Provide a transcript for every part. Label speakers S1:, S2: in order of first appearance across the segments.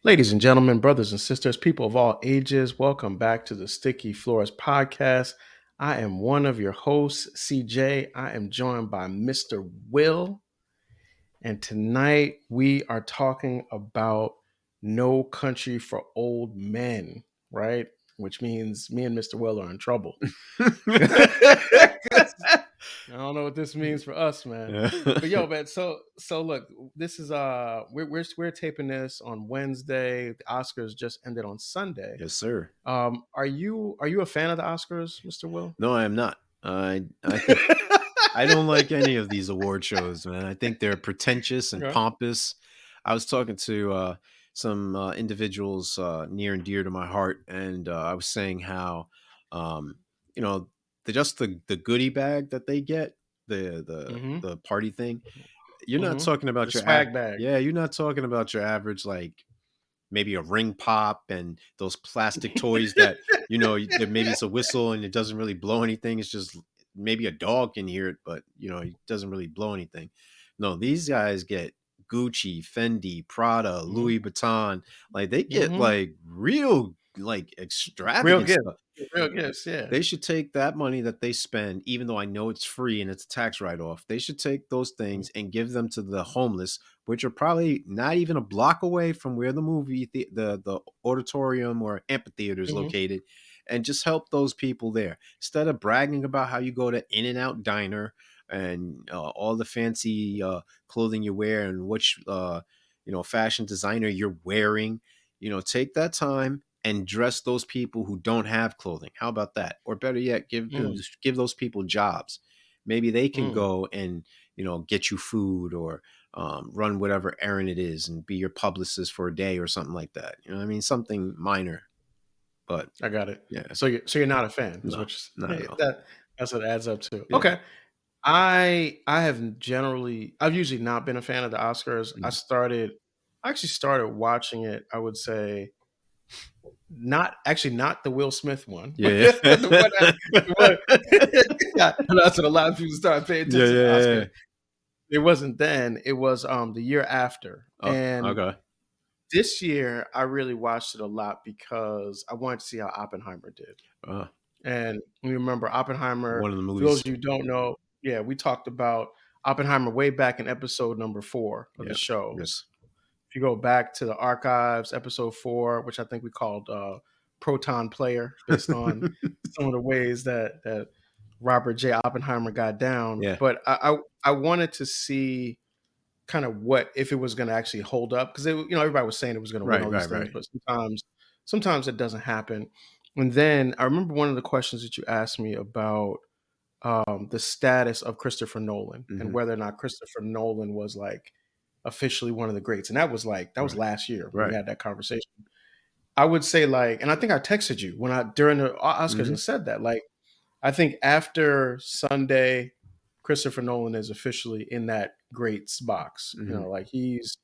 S1: Ladies and gentlemen, brothers and sisters, people of all ages, welcome back to the Sticky Floors podcast. I am one of your hosts, CJ. I am joined by Mr. Will, and tonight we are talking about No Country for Old Men, right? Which means me and Mr. Will are in trouble. I don't know what this means for us, man. But yo, man, so look, this is we're taping this on Wednesday. The Oscars just ended on Sunday.
S2: Yes, sir.
S1: Are you a fan of the Oscars, Mr. Will?
S2: No, I am not. I think I don't like any of these award shows, man. I think they're pretentious and
S1: Okay.
S2: pompous. I was talking to some individuals near and dear to my heart, and I was saying how, um, you know, the goodie bag that they get,
S1: Mm-hmm.
S2: the party thing. You're not
S1: Mm-hmm.
S2: talking
S1: The
S2: about
S1: swag bag.
S2: yeah, you're not talking about your average like maybe a ring pop and those plastic toys that maybe it's a whistle and it doesn't really blow anything. It's just maybe a dog can hear it, but it doesn't really blow anything. No, these guys get Gucci, Fendi, Prada,
S1: Mm-hmm.
S2: Louis Vuitton. Like they get
S1: Mm-hmm.
S2: like real like
S1: Real
S2: extravagant
S1: gifts.
S2: stuff.
S1: Real gifts. Yeah.
S2: They should take that money that they spend, even though I know it's free and it's a tax write off. They should take those things and give them to the homeless, which are probably not even a block away from where the the auditorium or amphitheater is
S1: Mm-hmm.
S2: located, and just help those people there instead of bragging about how you go to In and Out Diner and all the fancy clothing you wear and which fashion designer you're wearing. Take that time and dress those people who don't have clothing. How about that? Or better yet, give those people jobs. Maybe they can
S1: Mm-hmm.
S2: go and get you food or run whatever errand it is and be your publicist for a day or something like that. You know what I mean? Something minor, but
S1: I got it.
S2: yeah,
S1: So you're not a fan, is
S2: no,
S1: what
S2: not
S1: you're,
S2: at all.
S1: that's what it adds up to.
S2: Yeah.
S1: Okay. I've usually not been a fan of the Oscars.
S2: Mhm.
S1: I actually started watching it, I would say, not the Will Smith one.
S2: Yeah.
S1: The one
S2: Yeah.
S1: the one yeah, that's when a lot of people started paying
S2: Yeah.
S1: attention to the
S2: Yeah.
S1: Oscars. It wasn't then, it was the year after.
S2: Oh,
S1: And
S2: okay.
S1: this year I really watched it a lot because I wanted to see how Oppenheimer did.
S2: Uh,
S1: And you remember Oppenheimer,
S2: one of the
S1: for those
S2: movies.
S1: of you who don't know, yeah, we talked about Oppenheimer way back in episode number 4 of the
S2: Yeah.
S1: show.
S2: Yes.
S1: If you go back to the archives, episode 4, which I think we called Proton Player, based on some of the ways that Robert J. Oppenheimer got down.
S2: Yeah.
S1: But I wanted to see kind of what if it was going to actually hold up, because everybody was saying it was going to win
S2: Right.
S1: all these
S2: Right.
S1: things,
S2: Right.
S1: but sometimes it doesn't happen. And then I remember one of the questions that you asked me about the status of Christopher Nolan and
S2: Hmm.
S1: whether or not Christopher Nolan was like officially one of the greats. And that was
S2: Right.
S1: last year when we
S2: Right.
S1: had that conversation. I would say, like, and I think I texted you when I during the Oscars
S2: Hmm.
S1: and said that, like, I think after Sunday, Christopher Nolan is officially in that greats box.
S2: Hmm.
S1: Like, he's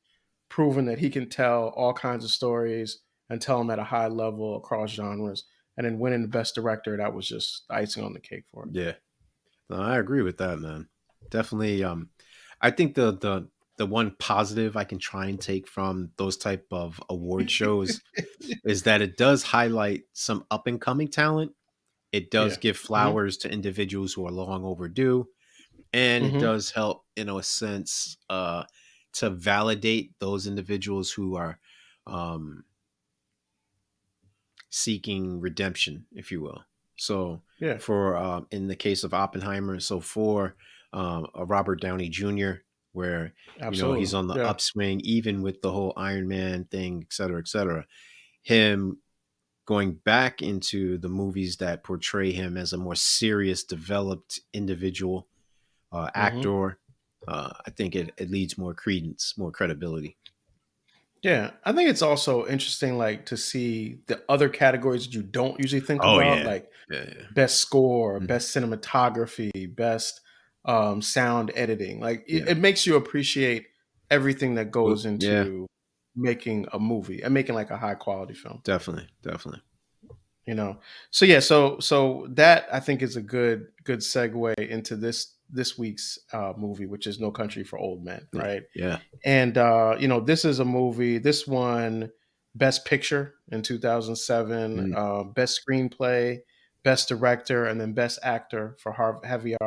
S1: proven that he can tell all kinds of stories and tell them at a high level across genres. And then winning the best director, that was just icing on the cake for him.
S2: Yeah. No, I agree with that, man. Definitely. I think the one positive I can try and take from those type of award shows is that it does highlight some up and coming talent. It does
S1: Yeah.
S2: give
S1: Hmm.
S2: flowers to individuals who are long overdue, and it
S1: Hmm.
S2: does help, in a sense, to validate those individuals who are um, seeking redemption, if you will. So,
S1: Yeah.
S2: for in the case of Oppenheimer, so for a Robert Downey Jr., where he's
S1: Absolutely.
S2: on the
S1: Yeah.
S2: upswing, even with the whole Iron Man thing, et cetera, him going back into the movies that portray him as a more serious, developed individual
S1: Hmm.
S2: actor, I think it leads more credence, more credibility.
S1: Yeah. I think it's also interesting, like, to see the other categories that you don't usually think
S2: Oh
S1: about,
S2: yeah,
S1: like
S2: yeah, yeah.
S1: best score,
S2: Mhm.
S1: best cinematography, best sound editing. Like,
S2: Yeah.
S1: it makes you appreciate everything that
S2: Well,
S1: goes
S2: yeah,
S1: into making a movie and making like a high quality film.
S2: definitely, definitely.
S1: You know, so yeah, so that I think is a good segue into this this week's movie, which is No Country for Old Men,
S2: Yeah.
S1: right?
S2: Yeah.
S1: And this is a movie. This won Best Picture in 2007,
S2: Mm.
S1: Best Screenplay, Best Director, and then Best Actor for Javier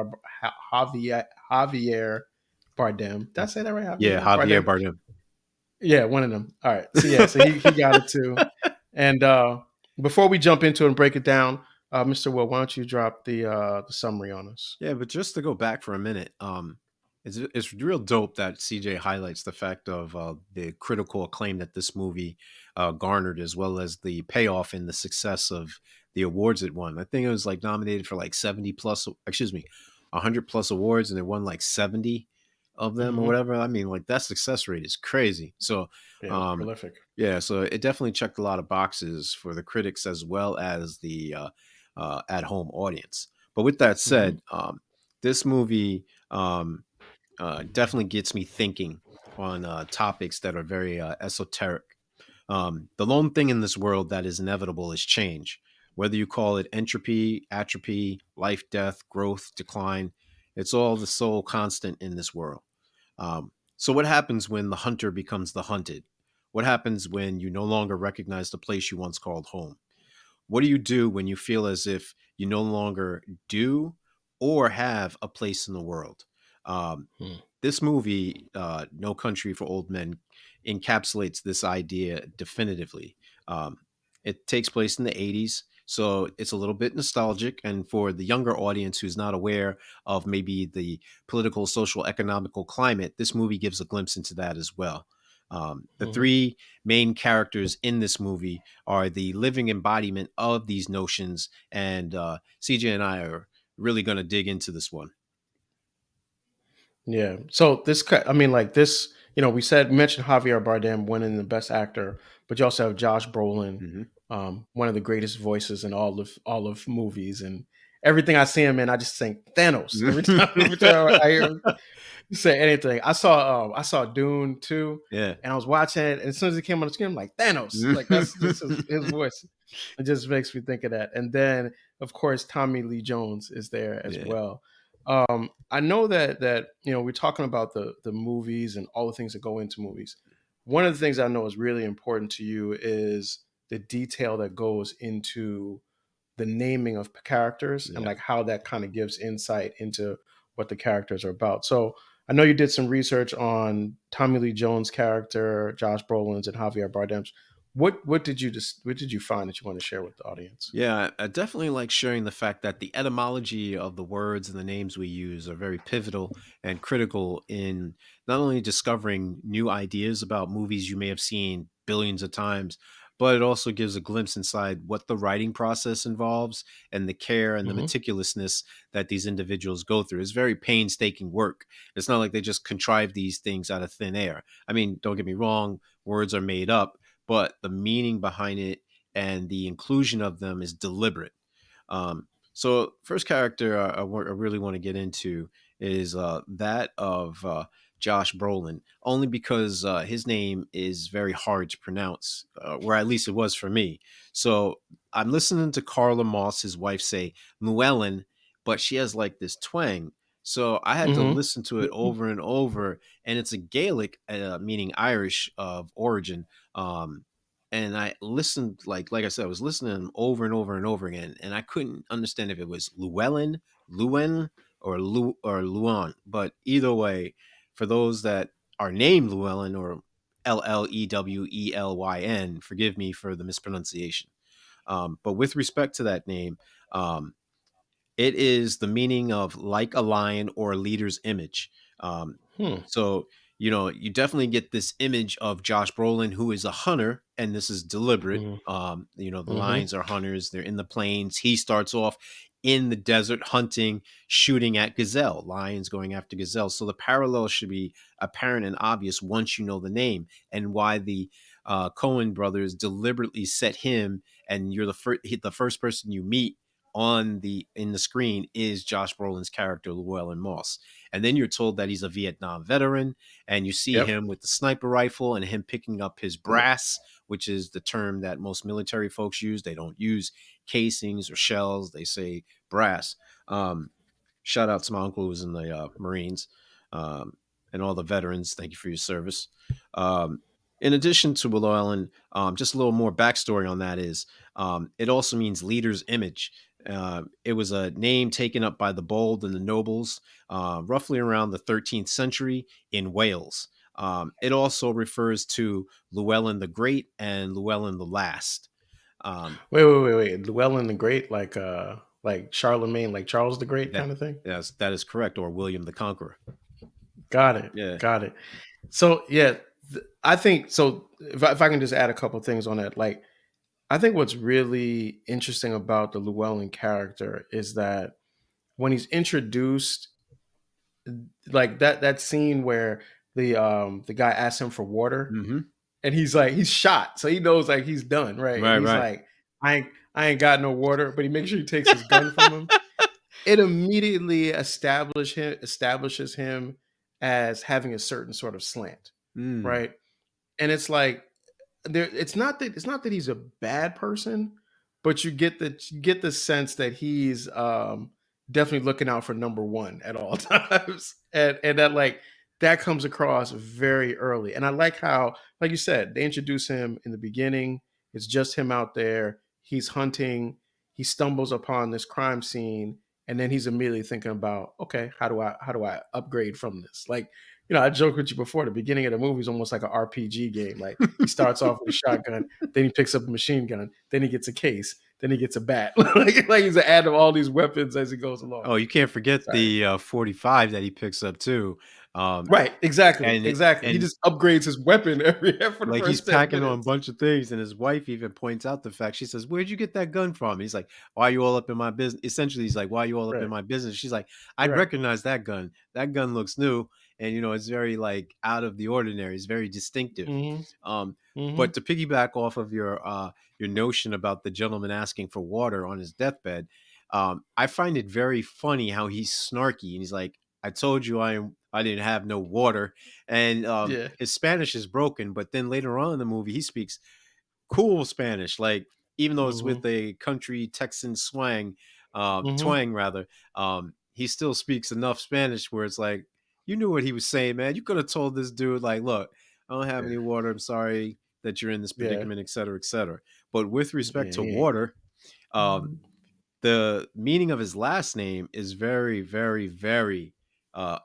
S1: Bardem. Did I say that right?
S2: Yeah.
S1: Javier
S2: Javier
S1: Bardem.
S2: Bardem.
S1: Yeah, one of them. All right. So yeah, so he got it too. And before we jump into it and break it down, Mr. Will, why don't you drop the summary on us?
S2: Yeah, but just to go back for a minute, it's real dope that CJ highlights the fact of the critical acclaim that this movie garnered, as well as the payoff and the success of the awards it won. I think it was like nominated for like 70 plus, excuse me, 100 plus awards, and it won like 70 of them or
S1: Hmm.
S2: whatever. I mean, like that success rate is crazy. So,
S1: Yeah, it was
S2: um,
S1: prolific.
S2: yeah, so it definitely checked a lot of boxes for the critics as well as the at home audience. But with that
S1: Hmm.
S2: said, this movie definitely gets me thinking on topics that are very esoteric. The lone thing in this world that is inevitable is change. Whether you call it entropy, atrophy, life, death, growth, decline, it's all the sole constant in this world. So, what happens when the hunter becomes the hunted? What happens when you no longer recognize the place you once called home? What do you do when you feel as if you no longer do or have a place in the world? Um,
S1: Hmm.
S2: this movie, No Country for Old Men, encapsulates this idea definitively. Um, it takes place in the 80s, so it's a little bit nostalgic. And for the younger audience who's not aware of maybe the political, social, economical climate, this movie gives a glimpse into that as well. The
S1: Hmm.
S2: three main characters in this movie are the living embodiment of these notions, and CJ and I are really going to dig into this one.
S1: Yeah. So I mean, like this, we mentioned Javier Bardem winning the Best Actor, but you also have Josh Brolin,
S2: Hmm.
S1: one of the greatest voices in all of movies, and everything I see him in, I just think Thanos every time. Every time I hear him say anything, I saw Dune too,
S2: Yeah.
S1: and I was watching it, and as soon as he came on the screen, I'm like Thanos, like that's just his voice. It just makes me think of that. And then, of course, Tommy Lee Jones is there as
S2: Yeah.
S1: well. I know that we're talking about the movies and all the things that go into movies. One of the things I know is really important to you is the detail that goes into the naming of characters and
S2: Yeah.
S1: like how that kind of gives insight into what the characters are about. So I know you did some research on Tommy Lee Jones' character, Josh Brolin's, and Javier Bardem's. What did you find that you want to share with the audience?
S2: Yeah, I definitely like sharing the fact that the etymology of the words and the names we use are very pivotal and critical in not only discovering new ideas about movies you may have seen billions of times, but it also gives a glimpse inside what the writing process involves and the care and the
S1: Hmm.
S2: meticulousness that these individuals go through. It's very painstaking work. It's not like they just contrive these things out of thin air. I mean, don't get me wrong, words are made up, but the meaning behind it and the inclusion of them is deliberate. So, first character I really want to get into is that of Josh Brolin, only because his name is very hard to pronounce, or at least it was for me. So, I'm listening to Carla Moss, his wife, say Llewellyn, but she has like this twang. So, I had to
S1: Hmm.
S2: listen to it over and over, and it's a Gaelic, meaning Irish of origin. Um, and I listened like I said, I was listening to them over and over and over again, and I couldn't understand if it was Llewellyn, Lewin, or Luan. But either way, for those that are named Llewellyn or Llewelyn, forgive me for the mispronunciation. But with respect to that name, um, it is the meaning of like a lion or a leader's image. Um,
S1: Hmm.
S2: so, you definitely get this image of Josh Brolin, who is a hunter, and this is deliberate.
S1: Hmm.
S2: The
S1: Hmm.
S2: lions are hunters, they're in the plains. He starts off in the desert hunting, shooting at gazelle, lions going after gazelle. So the parallel should be apparent and obvious once you know the name and why the Cohen brothers deliberately set him, and you're the first person you meet on the in the screen is Josh Brolin's character Llewellyn Moss. And then you're told that he's a Vietnam veteran, and you see
S1: Yep.
S2: him with the sniper rifle and him picking up his
S1: Yep.
S2: brass, which is the term that most military folks use. They don't use casings or shells; they say brass. Um, Shout out to my uncle who was in the Marines, um, and all the veterans. Thank you for your service. Um, in addition to Llewellyn, just a little more backstory on that is it also means leader's image. It was a name taken up by the bold and the nobles roughly around the 13th century in Wales. It also refers to Llewellyn the Great and Llewellyn the Last. Um,
S1: Wait. Llewellyn the Great, like Charlemagne, like Charles the Great
S2: that
S1: kind of thing.
S2: that is correct, or William the Conqueror.
S1: Got it.
S2: Yeah.
S1: Got it. So yeah, I think so. If I can just add a couple things on that, like I think what's really interesting about the Llewellyn character is that when he's introduced, like that scene where the guy asks him for water,
S2: Mm-hmm.
S1: and he's like he's shot, so he knows like he's done, right? And
S2: Right.
S1: he's
S2: Right.
S1: like, I ain't got no water, but he makes sure he takes his gun from him. It immediately establishes him as having a certain sort of slant,
S2: Mm.
S1: right? And it's like it's not that he's a bad person, but you get the sense that he's definitely looking out for number one at all times, and that comes across very early. And I like how, like you said, they introduce him in the beginning. It's just him out there. He's hunting. He stumbles upon this crime scene, and then he's immediately thinking about, okay, how do I upgrade from this? Like, I joked with you before. The beginning of the movie is almost like an RPG game. Like he starts off with a shotgun, then he picks up a machine gun, then he gets a case, then he gets a bat. like he's adding all these weapons as he goes along.
S2: Oh, you can't forget
S1: Sorry.
S2: the 45 that he picks up too. Um,
S1: Right. Exactly.
S2: and it,
S1: Exactly. He
S2: and
S1: just upgrades his weapon every for the
S2: like he's
S1: first 10
S2: packing on a
S1: minutes.
S2: bunch of things, and his wife even points out the fact. She says, "Where'd you get that gun from?" And he's like, "Why are you all up in my business?" Essentially, he's like, "Why are you all up in
S1: Right.
S2: my business?" She's like, "I'd
S1: Right.
S2: recognize that gun. That gun looks new, and it's very like out of the ordinary. It's very distinctive."
S1: Mm-hmm.
S2: Um,
S1: Mm-hmm.
S2: but to piggyback off of your notion about the gentleman asking for water on his deathbed, I find it very funny how he's snarky and he's like, "I told you I didn't have no water," and
S1: Yeah.
S2: his Spanish is broken. But then later on in the movie, he speaks cool Spanish, like even though it's
S1: Mm-hmm.
S2: with a country Texan
S1: Mm-hmm.
S2: twang rather. He still speaks enough Spanish where it's like you knew what he was saying, man. You could have told this dude like, "Look, I don't have any water. I'm sorry that you're in this
S1: Yeah.
S2: predicament, etc., etc." But with respect
S1: Yeah.
S2: to
S1: He ain't.
S2: water, um, the meaning of his last name is very, very, very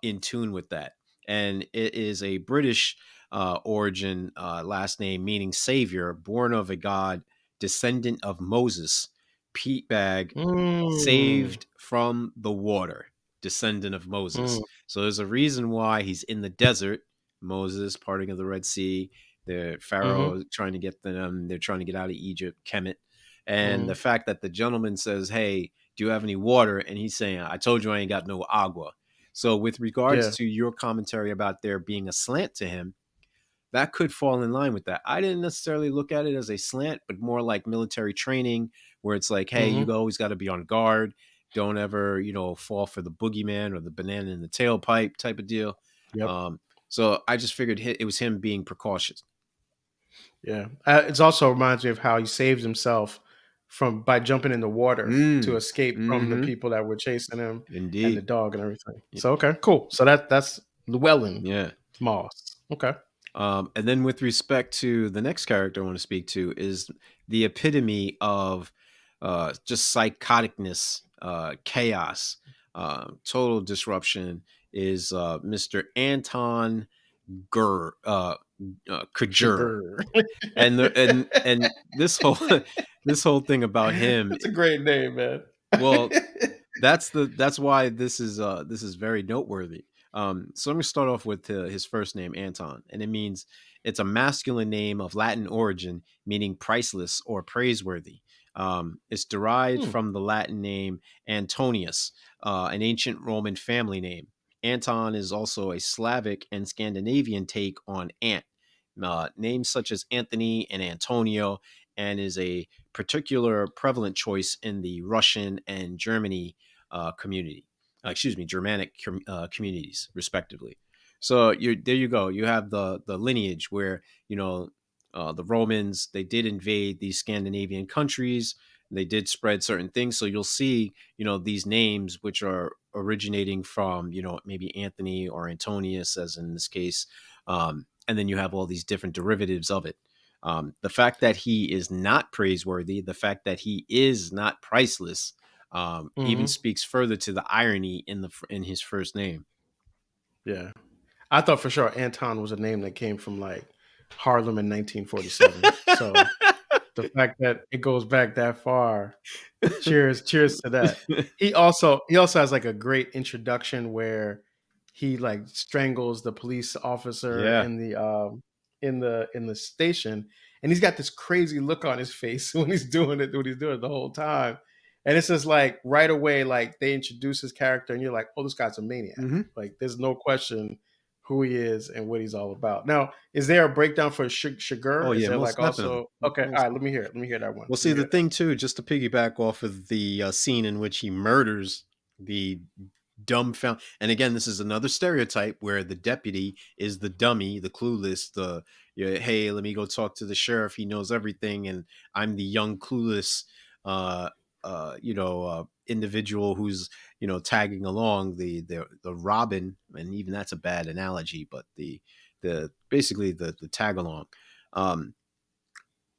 S2: in tune with that. And it is a British origin last name meaning savior, born of a god, descendant of Moses, Pete Bag,
S1: Mm.
S2: saved from the water, descendant of Moses.
S1: Mm.
S2: So there's a reason why he's in the desert. Moses, parting of the Red Sea, the
S1: Mm-hmm.
S2: Pharaoh trying to get them, they're trying to get out of Egypt, Kemet. And the
S1: Mm-hmm.
S2: fact that the gentleman says, "Hey, do you have any water?" And he's saying, "I told you I ain't got no agua." So, with regards
S1: Yeah.
S2: to your commentary about there being a slant to him, that could fall in line with that. I didn't necessarily look at it as a slant, but more like military training, where it's like, hey, you
S1: Mm-hmm.
S2: always got to be on guard. Don't ever, fall for the boogeyman or the banana in the tailpipe type of deal.
S1: Yep.
S2: So I just figured it was him being precautious.
S1: Yeah. It also reminds me of how he saved himself from by jumping in the water to
S2: Mm.
S1: escape from the
S2: Mm-hmm.
S1: people that were chasing him and the
S2: Indeed.
S1: dog and everything.
S2: Y-
S1: So okay, cool. So that's Llewellyn
S2: Yeah.
S1: Moss. Okay.
S2: And then with respect to the next character I want to speak to is the epitome of just psychoticness, chaos, total disruption is Mr. Anton Kajur.
S1: Sugar.
S2: And this whole this whole thing about him,
S1: That's a great name, man.
S2: well, that's why this is very noteworthy. So I'm gonna start off with his first name, Anton, and it means it's a masculine name of Latin origin, meaning priceless or praiseworthy. It's derived
S1: Hmm.
S2: from the Latin name Antonius, an ancient Roman family name. Anton is also a Slavic and Scandinavian take on ant. Names such as Anthony and Antonio, and is a particular prevalent choice in the Russian and Germany community. Germanic communities, respectively. So there you go. You have the lineage where the Romans, they did invade these Scandinavian countries. They did spread certain things, so you'll see, these names which are originating from, maybe Anthony or Antonius, as in this case, and then you have all these different derivatives of it. The fact that he is not praiseworthy, the fact that he is not priceless, even
S1: Hmm.
S2: speaks further to the irony in his first name.
S1: Yeah. I thought for sure Anton was a name that came from like Harlem in 1947. So the fact that it goes back that far, cheers to that. He also has like a great introduction where he like strangles the police officer
S2: Yeah.
S1: in the station, and he's got this crazy look on his face when he's doing it the whole time. And it's just like right away, like they introduce his character, and you're like, oh, this guy's a maniac.
S2: Hmm.
S1: Like there's no question who he is and what he's all about. Now, is there a breakdown for
S2: Oh
S1: Sugar? Is
S2: yeah,
S1: there like
S2: most definitely.
S1: also okay? All
S2: Most
S1: right, let me hear it. Let me hear that one.
S2: Well,
S1: Let
S2: see,
S1: me
S2: the
S1: hear that.
S2: thing too, just to piggyback off of the scene in which he murders the dumbfound, and again, this is another stereotype where the deputy is the dummy, the clueless, the hey, let me go talk to the sheriff. He knows everything, and I'm the young clueless, uh, individual who's tagging along the Robin, and even that's a bad analogy, but the basically the tag along. Um,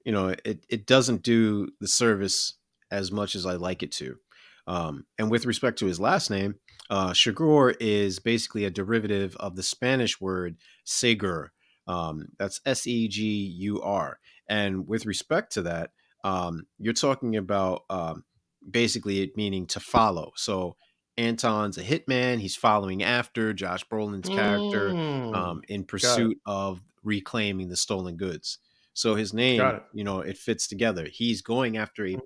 S2: it doesn't do the service as much as I like it to. And with respect to his last name, Chigurh is basically a derivative of the Spanish word segur. That's Segur. And with respect to that, you're talking about basically it meaning to follow. So Anton's a hitman. He's following after Josh Brolin's character
S1: Mm,
S2: in
S1: got it.
S2: pursuit of reclaiming the stolen goods. So his
S1: Got
S2: name,
S1: it.
S2: it fits together. He's going after a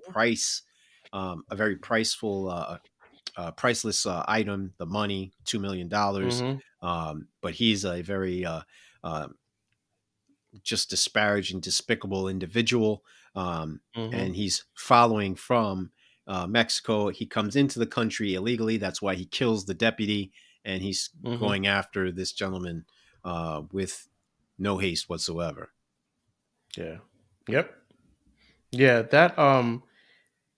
S2: very priceless item, the money, $2 million.
S1: Mm-hmm.
S2: But he's a very uh, just disparaging, despicable individual.
S1: Mm-hmm.
S2: And he's following from Mexico. He comes into the country illegally. That's why he kills the deputy, and he's
S1: Mm-hmm.
S2: going after this gentleman with no haste whatsoever.
S1: Yeah. Yep. Yeah.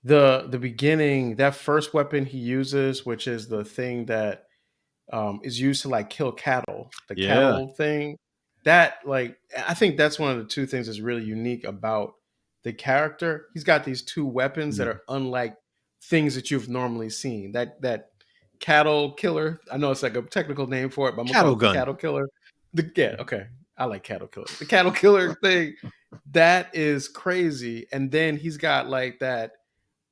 S1: The beginning, that first weapon he uses, which is the thing that is used to like kill cattle, the
S2: Yeah.
S1: cattle thing. That like I think that's one of the two things that's really unique about the character. He's got these two weapons that
S2: Mhm.
S1: are unlike things that you've normally seen. That cattle killer. I know it's like a technical name for it, but I'm gonna call
S2: Cattle
S1: it the
S2: gun.
S1: cattle killer. Yeah, okay. I like cattle killer. The cattle killer thing, that is crazy. And then he's got like that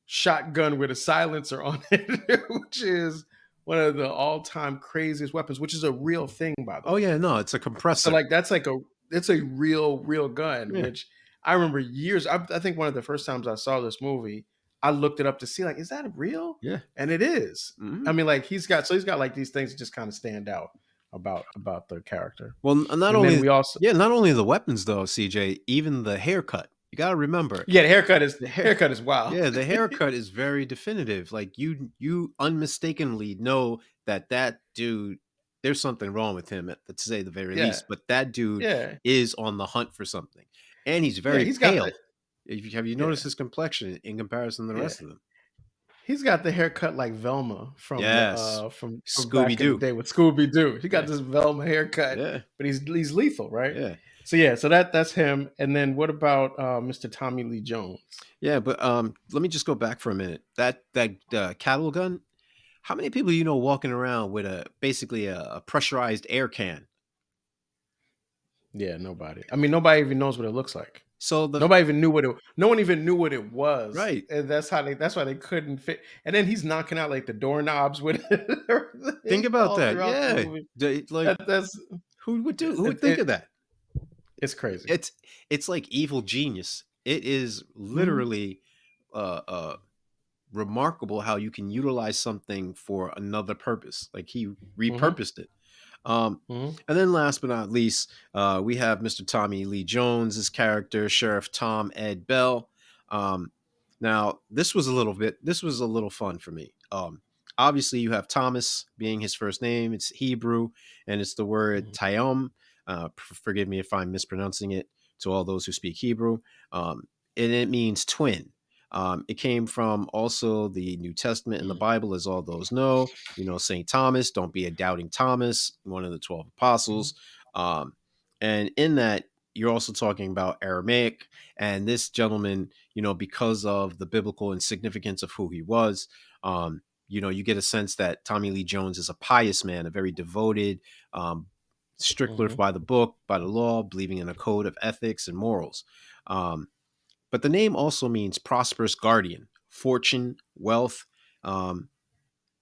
S1: shotgun with a silencer on it, which is one of the all-time craziest weapons, which is a real thing, by the
S2: Oh
S1: way.
S2: yeah, no, it's a
S1: So
S2: compressor.
S1: like that's like a it's a real gun,
S2: Yeah.
S1: which I remember years. I think one of the first times I saw this movie, I looked it up to see like, is that real?
S2: Yeah.
S1: And it is.
S2: Hmm.
S1: I mean, like he's got like these things that just kind of stand out about the character.
S2: Well, not
S1: And then
S2: only
S1: we also
S2: not only the weapons though, CJ, even the haircut. You got to remember
S1: yeah, the haircut is
S2: the hair.
S1: haircut is wild.
S2: Yeah, the haircut is very definitive. Like you unmistakably know that dude. There's something wrong with him, to say the very
S1: Yeah,
S2: least. But that dude
S1: yeah,
S2: is on the hunt for something, and he's
S1: yeah.
S2: very
S1: He's got the
S2: pale. Have you noticed
S1: yeah,
S2: his complexion in comparison to the
S1: yeah.
S2: rest of them?
S1: He's got the haircut like Velma from the
S2: Yes,
S1: from
S2: Scooby
S1: back in the
S2: Doo.
S1: day with Scooby Doo. He got
S2: Yeah,
S1: this Velma haircut,
S2: yeah,
S1: but he's lethal, right?
S2: yeah.
S1: So yeah, so that's him. And then what about Mr. Tommy Lee Jones?
S2: Yeah, but let me just go back for a minute. That cattle gun. How many people walking around with basically a pressurized air can?
S1: Yeah, nobody. I mean, nobody even knows what it looks like.
S2: So
S1: Nobody even knew what it. No one even knew what it was,
S2: right.
S1: and that's why they couldn't fit. And then he's knocking out like the doorknobs with
S2: Think
S1: it
S2: about
S1: all
S2: that.
S1: throughout the
S2: Yeah,
S1: movie.
S2: Like
S1: That's
S2: who would think
S1: it.
S2: of that?
S1: It's crazy.
S2: It's like evil genius. It is
S1: Hmm.
S2: literally uh, uh, remarkable how you can utilize something for another purpose. Like he
S1: Hmm.
S2: repurposed it. Um,
S1: Hmm.
S2: and then last but not least, we have Mr. Tommy Lee Jones's character, Sheriff Tom Ed Bell. Um, now, this was a little fun for me. Obviously, you have Thomas being his first name. It's Hebrew, and it's the word Tayom. Forgive me if I'm mispronouncing it to all those who speak Hebrew. And it means twin. It came from also the New Testament and the Bible, as all those know. St. Thomas, don't be a doubting Thomas, one of the 12 apostles. Um, and in that, you're also talking about Aramaic. And this gentleman, because of the biblical and significance of who he was, you get a sense that Tommy Lee Jones is a pious man, a very devoted, stickler
S1: Mhm.
S2: by the book, by the law, believing in a code of ethics and morals. Um, but the name also means prosperous guardian, fortune, wealth. Um,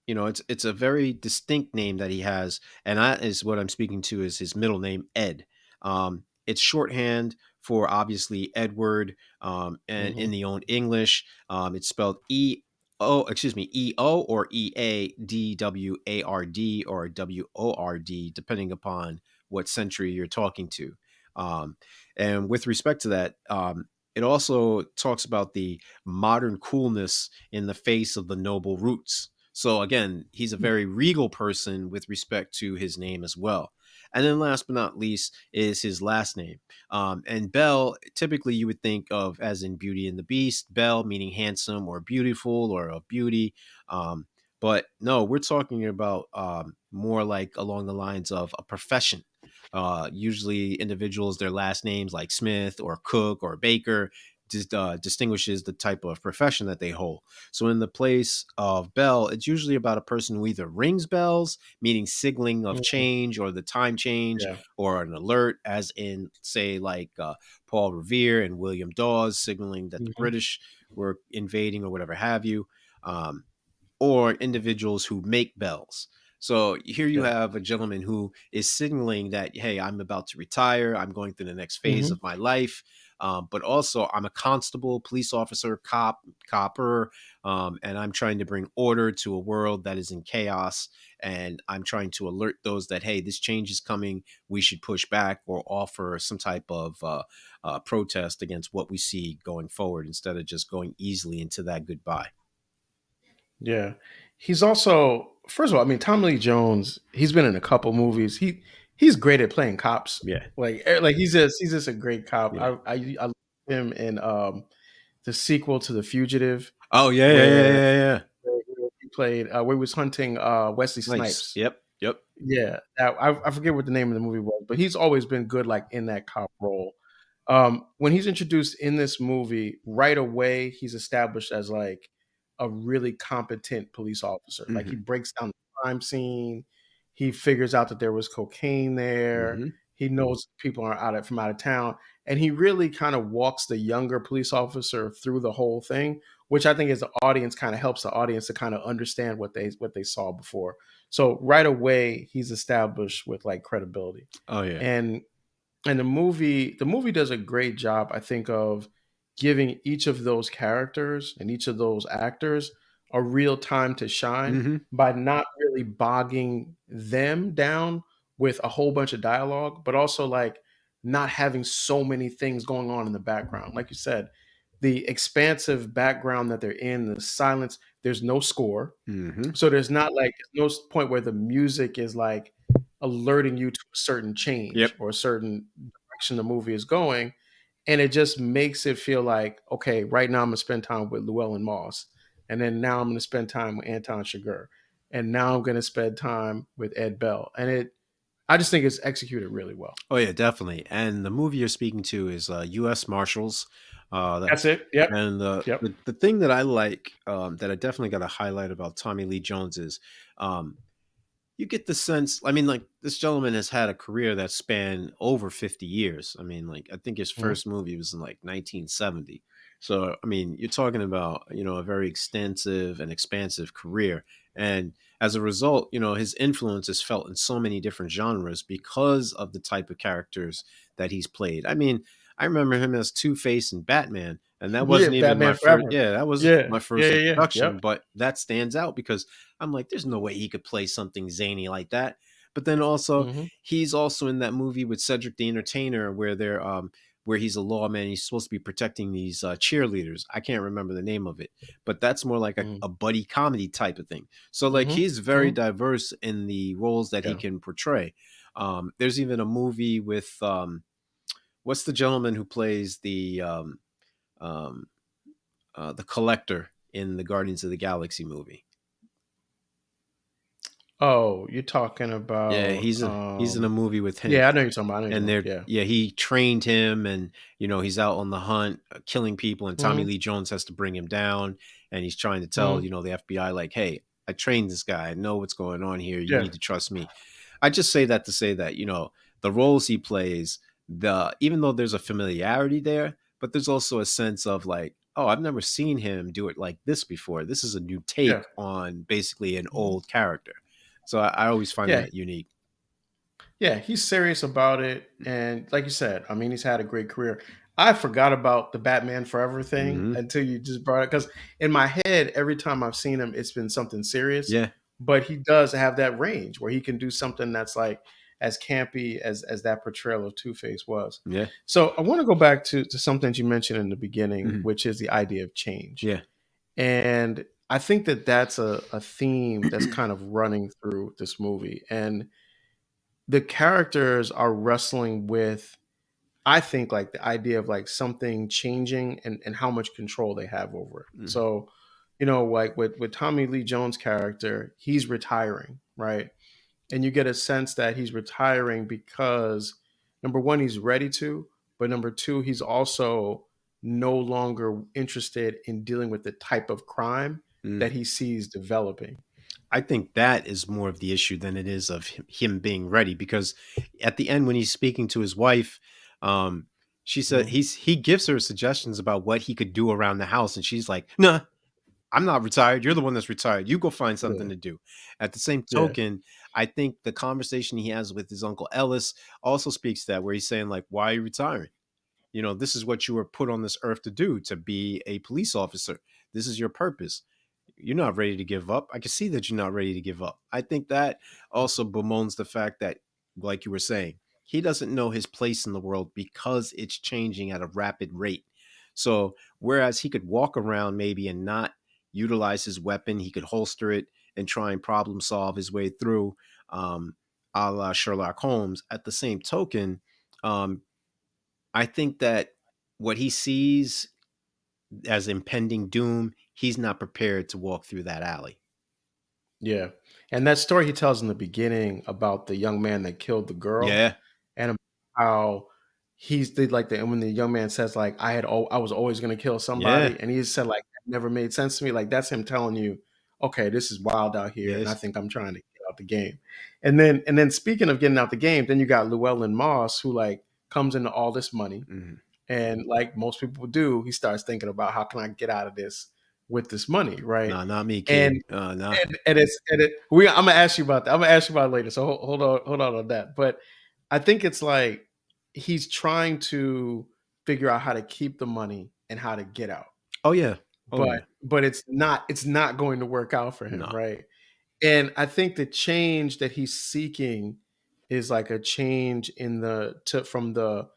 S2: it's a very distinct name that he has, and that is what I'm speaking to is his middle name, Ed. It's shorthand for obviously Edward, and in
S1: Mhm.
S2: the old English, it's spelled E O or EADWARD or WORD, depending upon what century you're talking to. Um, and with respect to that, it also talks about the modern coolness in the face of the noble roots. So again, he's a very regal person with respect to his name as well. And then last but not least is his last name. And Bell, typically you would think of as in Beauty and the Beast, Bell meaning handsome or beautiful or of beauty. Um, but no, we're talking about more like along the lines of a profession. Usually individuals, their last names like Smith or Cook or Baker just distinguishes the type of profession that they hold. So in the place of bell, it's usually about a person who either rings bells, meaning signaling of
S1: Mhm.
S2: change or the time change,
S1: Yeah.
S2: or an alert, as in, say, like Paul Revere and William Dawes, signaling that the
S1: Mhm.
S2: British were invading or whatever have you. Um, or individuals who make bells. So here you
S1: Yeah.
S2: have a gentleman who is signaling that, hey, I'm about to retire. I'm going through the next phase
S1: Mhm.
S2: of my life. But also, I'm a constable, police officer, copper, and I'm trying to bring order to a world that is in chaos. And I'm trying to alert those that, hey, this change is coming. We should push back or offer some type of protest against what we see going forward instead of just going easily into that goodbye.
S1: Yeah. He's also, first of all, I mean, Tommy Lee Jones, he's been in a couple movies. He's great at playing cops.
S2: Yeah.
S1: Like he's just a great cop.
S2: Yeah.
S1: I love him in the sequel to The Fugitive,
S2: Oh yeah, yeah, yeah,
S1: where
S2: yeah, yeah.
S1: where he played where he was hunting Wesley
S2: Nice.
S1: Snipes.
S2: Yep. Yep.
S1: Yeah, I forget what the name of the movie was, but he's always been good, like in that cop role. When he's introduced in this movie, right away he's established as like a really competent police officer. Like he
S2: Hmm.
S1: breaks down the crime scene, he figures out that there was cocaine there,
S2: Hmm.
S1: he knows people are from out of town, and he really kind of walks the younger police officer through the whole thing, which I think as the audience kind of helps the audience to kind of understand what they saw before. So right away, he's established with like credibility,
S2: Oh yeah.
S1: and the movie does a great job, I think, of giving each of those characters and each of those actors a real time to shine
S2: Hmm.
S1: by not really bogging them down with a whole bunch of dialogue, but also like not having so many things going on in the background. Like you said, the expansive background that they're in, the silence, there's no score,
S2: Hmm.
S1: so there's not like no point where the music is like alerting you to a certain change
S2: Yep.
S1: or a certain direction the movie is going. And it just makes it feel like, okay, right now I'm gonna spend time with Llewellyn Moss. And then now I'm gonna spend time with Anton Chigurh. And now I'm gonna spend time with Ed Bell. And I just think it's executed really well.
S2: Oh yeah, definitely. And the movie you're speaking to is U.S. Marshals. That
S1: That's it. Yep.
S2: and
S1: Yep.
S2: the thing that I like, that I definitely got to highlight about Tommy Lee Jones is, um, you get the sense. I mean, like this gentleman has had a career that spanned over 50 years. I mean, like I think his
S1: Mhm.
S2: first movie was in like 1970. So I mean, you're talking about a very extensive and expansive career, and as a result, his influence is felt in so many different genres because of the type of characters that he's played. I mean, I remember him as Two Face and Batman, and that
S1: Yeah,
S2: wasn't even my
S1: Batman
S2: first.
S1: Forever.
S2: Yeah, that was
S1: Yeah.
S2: my
S1: Yeah.
S2: first
S1: Yeah. Yeah.
S2: introduction,
S1: Yep.
S2: but that stands out because I'm like, there's no way he could play something zany like that. But then also,
S1: Hmm.
S2: he's also in that movie with Cedric the Entertainer where where he's a lawman. He's supposed to be protecting these cheerleaders. I can't remember the name of it, but that's more like
S1: Hmm.
S2: a buddy comedy type of thing. So like
S1: Hmm.
S2: he's very
S1: Hmm.
S2: diverse in the roles that he
S1: Yeah.
S2: can portray. There's even a movie with what's the gentleman who plays the um, the collector in the Guardians of the Galaxy movie.
S1: Oh, you're talking
S2: Yeah,
S1: about
S2: he's in a movie with him,
S1: yeah, I know you're talking about. I know you're
S2: and
S1: talking
S2: they're
S1: about. Yeah.
S2: yeah, he trained him, and he's out on the hunt, killing people, and Tommy
S1: Hmm.
S2: Lee Jones has to bring him down, and he's trying to tell
S1: Hmm.
S2: the FBI, like, hey, I trained this guy, I know what's going on here, you
S1: Yeah.
S2: need to trust me. I just say that to say that the roles he plays, the even though there's a familiarity there, but there's also a sense of like, oh, I've never seen him do it like this before, this is a new
S1: Yeah.
S2: take on basically an
S1: Mhm.
S2: old character. So I always find
S1: Yeah.
S2: that unique.
S1: Yeah, he's serious about it. And like you said, I mean, he's had a great career. I forgot about the Batman Forever thing
S2: Hmm.
S1: until you just brought it. Because in my head, every time I've seen him, it's been something serious.
S2: Yeah.
S1: But he does have that range where he can do something that's like as campy as that portrayal of Two Face was.
S2: Yeah.
S1: So I want to go back to something you mentioned in the beginning,
S2: Hmm.
S1: which is the idea of change.
S2: Yeah.
S1: And I think that that's a theme that's kind of running through this movie. And the characters are wrestling with, I think, like the idea of like something changing and how much control they have over it.
S2: Mhm.
S1: So, like with Tommy Lee Jones' character, he's retiring, right? And you get a sense that he's retiring because number one, he's ready to, but number two, he's also no longer interested in dealing with the type of crime
S2: Mm.
S1: that he sees developing.
S2: I think that is more of the issue than it is of him being ready, because at the end when he's speaking to his wife, um, she said
S1: Mhm.
S2: he gives her suggestions about what he could do around the house, and she's like, "Nah, I'm not retired. You're the one that's retired. You go find something
S1: Yeah,
S2: to do." At the same
S1: yeah,
S2: token, I think the conversation he has with his uncle Ellis also speaks to that, where he's saying like, "Why are you retiring? This is what you were put on this earth to do, to be a police officer. This is your purpose. You're not ready to give up. I can see that you're not ready to give up." I think that also bemoans the fact that, like you were saying, he doesn't know his place in the world because it's changing at a rapid rate. So, whereas he could walk around maybe and not utilize his weapon, he could holster it and try and problem solve his way through, um, a la Sherlock Holmes. At the same token, um, I think that what he sees as impending doom, he's not prepared to walk through that alley.
S1: yeah. And that story he tells in the beginning about the young man that killed the girl
S2: Yeah,
S1: and how he's the like the and when the young man says like I was always going to kill
S2: yeah,
S1: somebody and he said like that never made sense to me, like that's him telling you, okay, this is wild out here and I
S2: yes.
S1: think I'm trying to get out the game. And then speaking of getting out the game, then you got Llewellyn Moss who like comes into all this money
S2: Mhm.
S1: and like most people do, he starts thinking about how can I get out of this with this money, right?
S2: Nah, not me,
S1: And
S2: kid. Nah.
S1: I'm gonna ask you about that. I'm gonna ask you about it later. So hold on on that. But I think it's like he's trying to figure out how to keep the money and how to get out.
S2: Oh yeah. Oh
S1: But
S2: yeah.
S1: it's not going to work out for him,
S2: Nah.
S1: right? And I think the change that he's seeking is like a change from the,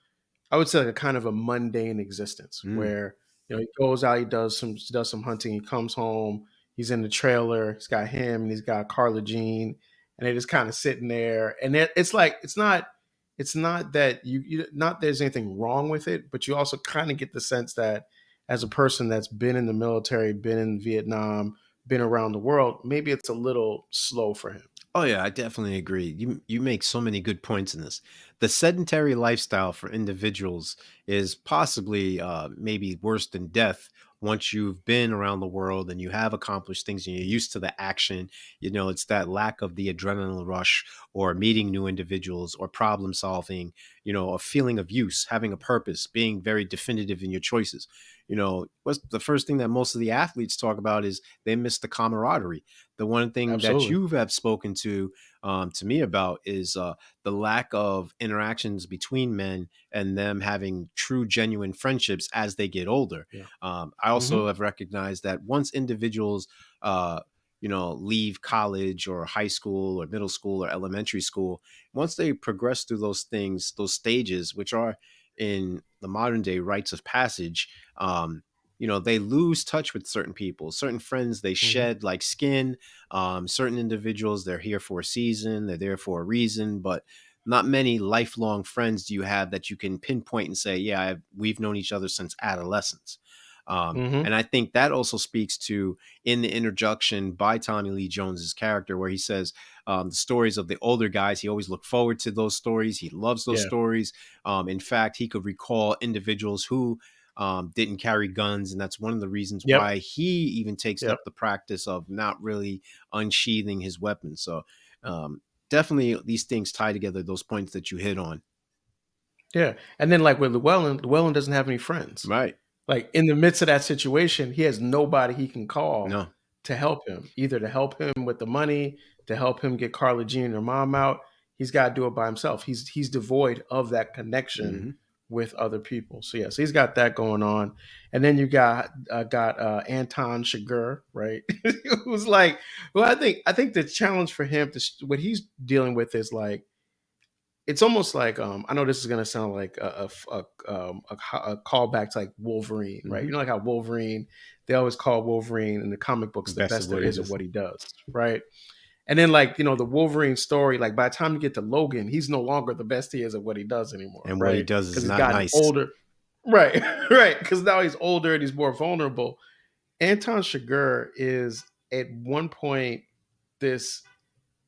S1: I would say, like a kind of a mundane existence
S2: Mm.
S1: where he goes out, he does some hunting, he comes home, he's in the trailer, he's got him and he's got Carla Jean, and they just kind of sitting there, and it's like it's not that not there's anything wrong with it, but you also kind of get the sense that as a person that's been in the military, been in Vietnam, been around the world, maybe it's a little slow for him.
S2: Oh yeah, I definitely agree. You make so many good points in this. The sedentary lifestyle for individuals is possibly maybe worse than death once you've been around the world and you have accomplished things and you're used to the action. It's that lack of the adrenaline rush or meeting new individuals or problem solving, a feeling of use, having a purpose, being very definitive in your choices. What's the first thing that most of the athletes talk about is they miss the camaraderie. The one thing that
S1: Absolutely.
S2: you have spoken to me about is the lack of interactions between men and them having true, genuine friendships as they get older.
S1: Yeah.
S2: I also
S1: Hmm.
S2: have recognized that once individuals, leave college or high school or middle school or elementary school, once they progress through those things, those stages, which are in the modern day rites of passage, they lose touch with certain people, certain friends they
S1: Hmm.
S2: shed like skin. Certain individuals, they're here for a season, they're there for a reason, but not many lifelong friends do you have that you can pinpoint and say, yeah, we've known each other since adolescence. And I think that also speaks to in the introduction by Tommy Lee Jones's character, where he says the stories of the older guys. He always looked forward to those stories. He loves those
S1: Yeah.
S2: stories. In fact, he could recall individuals who didn't carry guns, and that's one of the reasons
S1: Yep.
S2: why he even takes
S1: Yep.
S2: up the practice of not really unsheathing his weapon. So definitely these things tie together. Those points that you hit on,
S1: Yeah. And then like with Llewellyn doesn't have any friends.
S2: right?
S1: Like in the midst of that situation, he has nobody he can call
S2: No.
S1: to help him, either to help him with the money, to help him get Carla Jean and her mom out. He's got to do it by himself. He's devoid of that connection
S2: Hmm.
S1: with other people. So yes, he's got that going on. And then you got Anton Chigurh, right? Who's like, well, I think the challenge for him what he's dealing with is like it's almost like I know this is gonna sound like a callback to like Wolverine, right?
S2: Hmm.
S1: You know, like how Wolverine, they always call Wolverine in the comic books the
S2: Best of
S1: best there
S2: what he
S1: is at
S2: does,
S1: what he does, right? And then like the Wolverine story, like by the time you get to Logan, he's no longer the best he is at what he does anymore,
S2: and what he
S1: right?
S2: does
S1: Because
S2: is
S1: he's
S2: not
S1: gotten
S2: nice.
S1: older, right? Right? Because now he's older and he's more vulnerable. Anton Chigurh is at one point this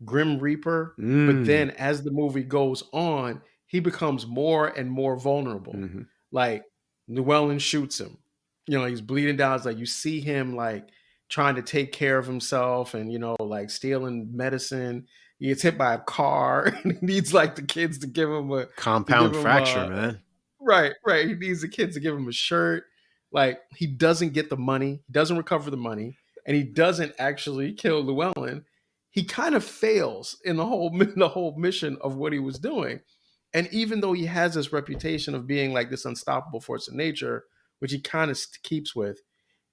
S1: Grim Reaper, but
S2: Mm.
S1: then as the movie goes on, he becomes more and more vulnerable.
S2: Hmm.
S1: Like Llewellyn shoots him. He's bleeding down. It's like you see him like trying to take care of himself and like stealing medicine. He gets hit by a car and he needs like the kids to give him a to give
S2: Compound
S1: him
S2: fracture,
S1: a
S2: man.
S1: right, right. He needs the kids to give him a shirt. Like he doesn't get the money, he doesn't recover the money, and he doesn't actually kill Llewellyn. He kind of fails in the whole the whole mission of what he was doing. And even though he has this reputation of being like this unstoppable force of nature, which he kind of keeps with,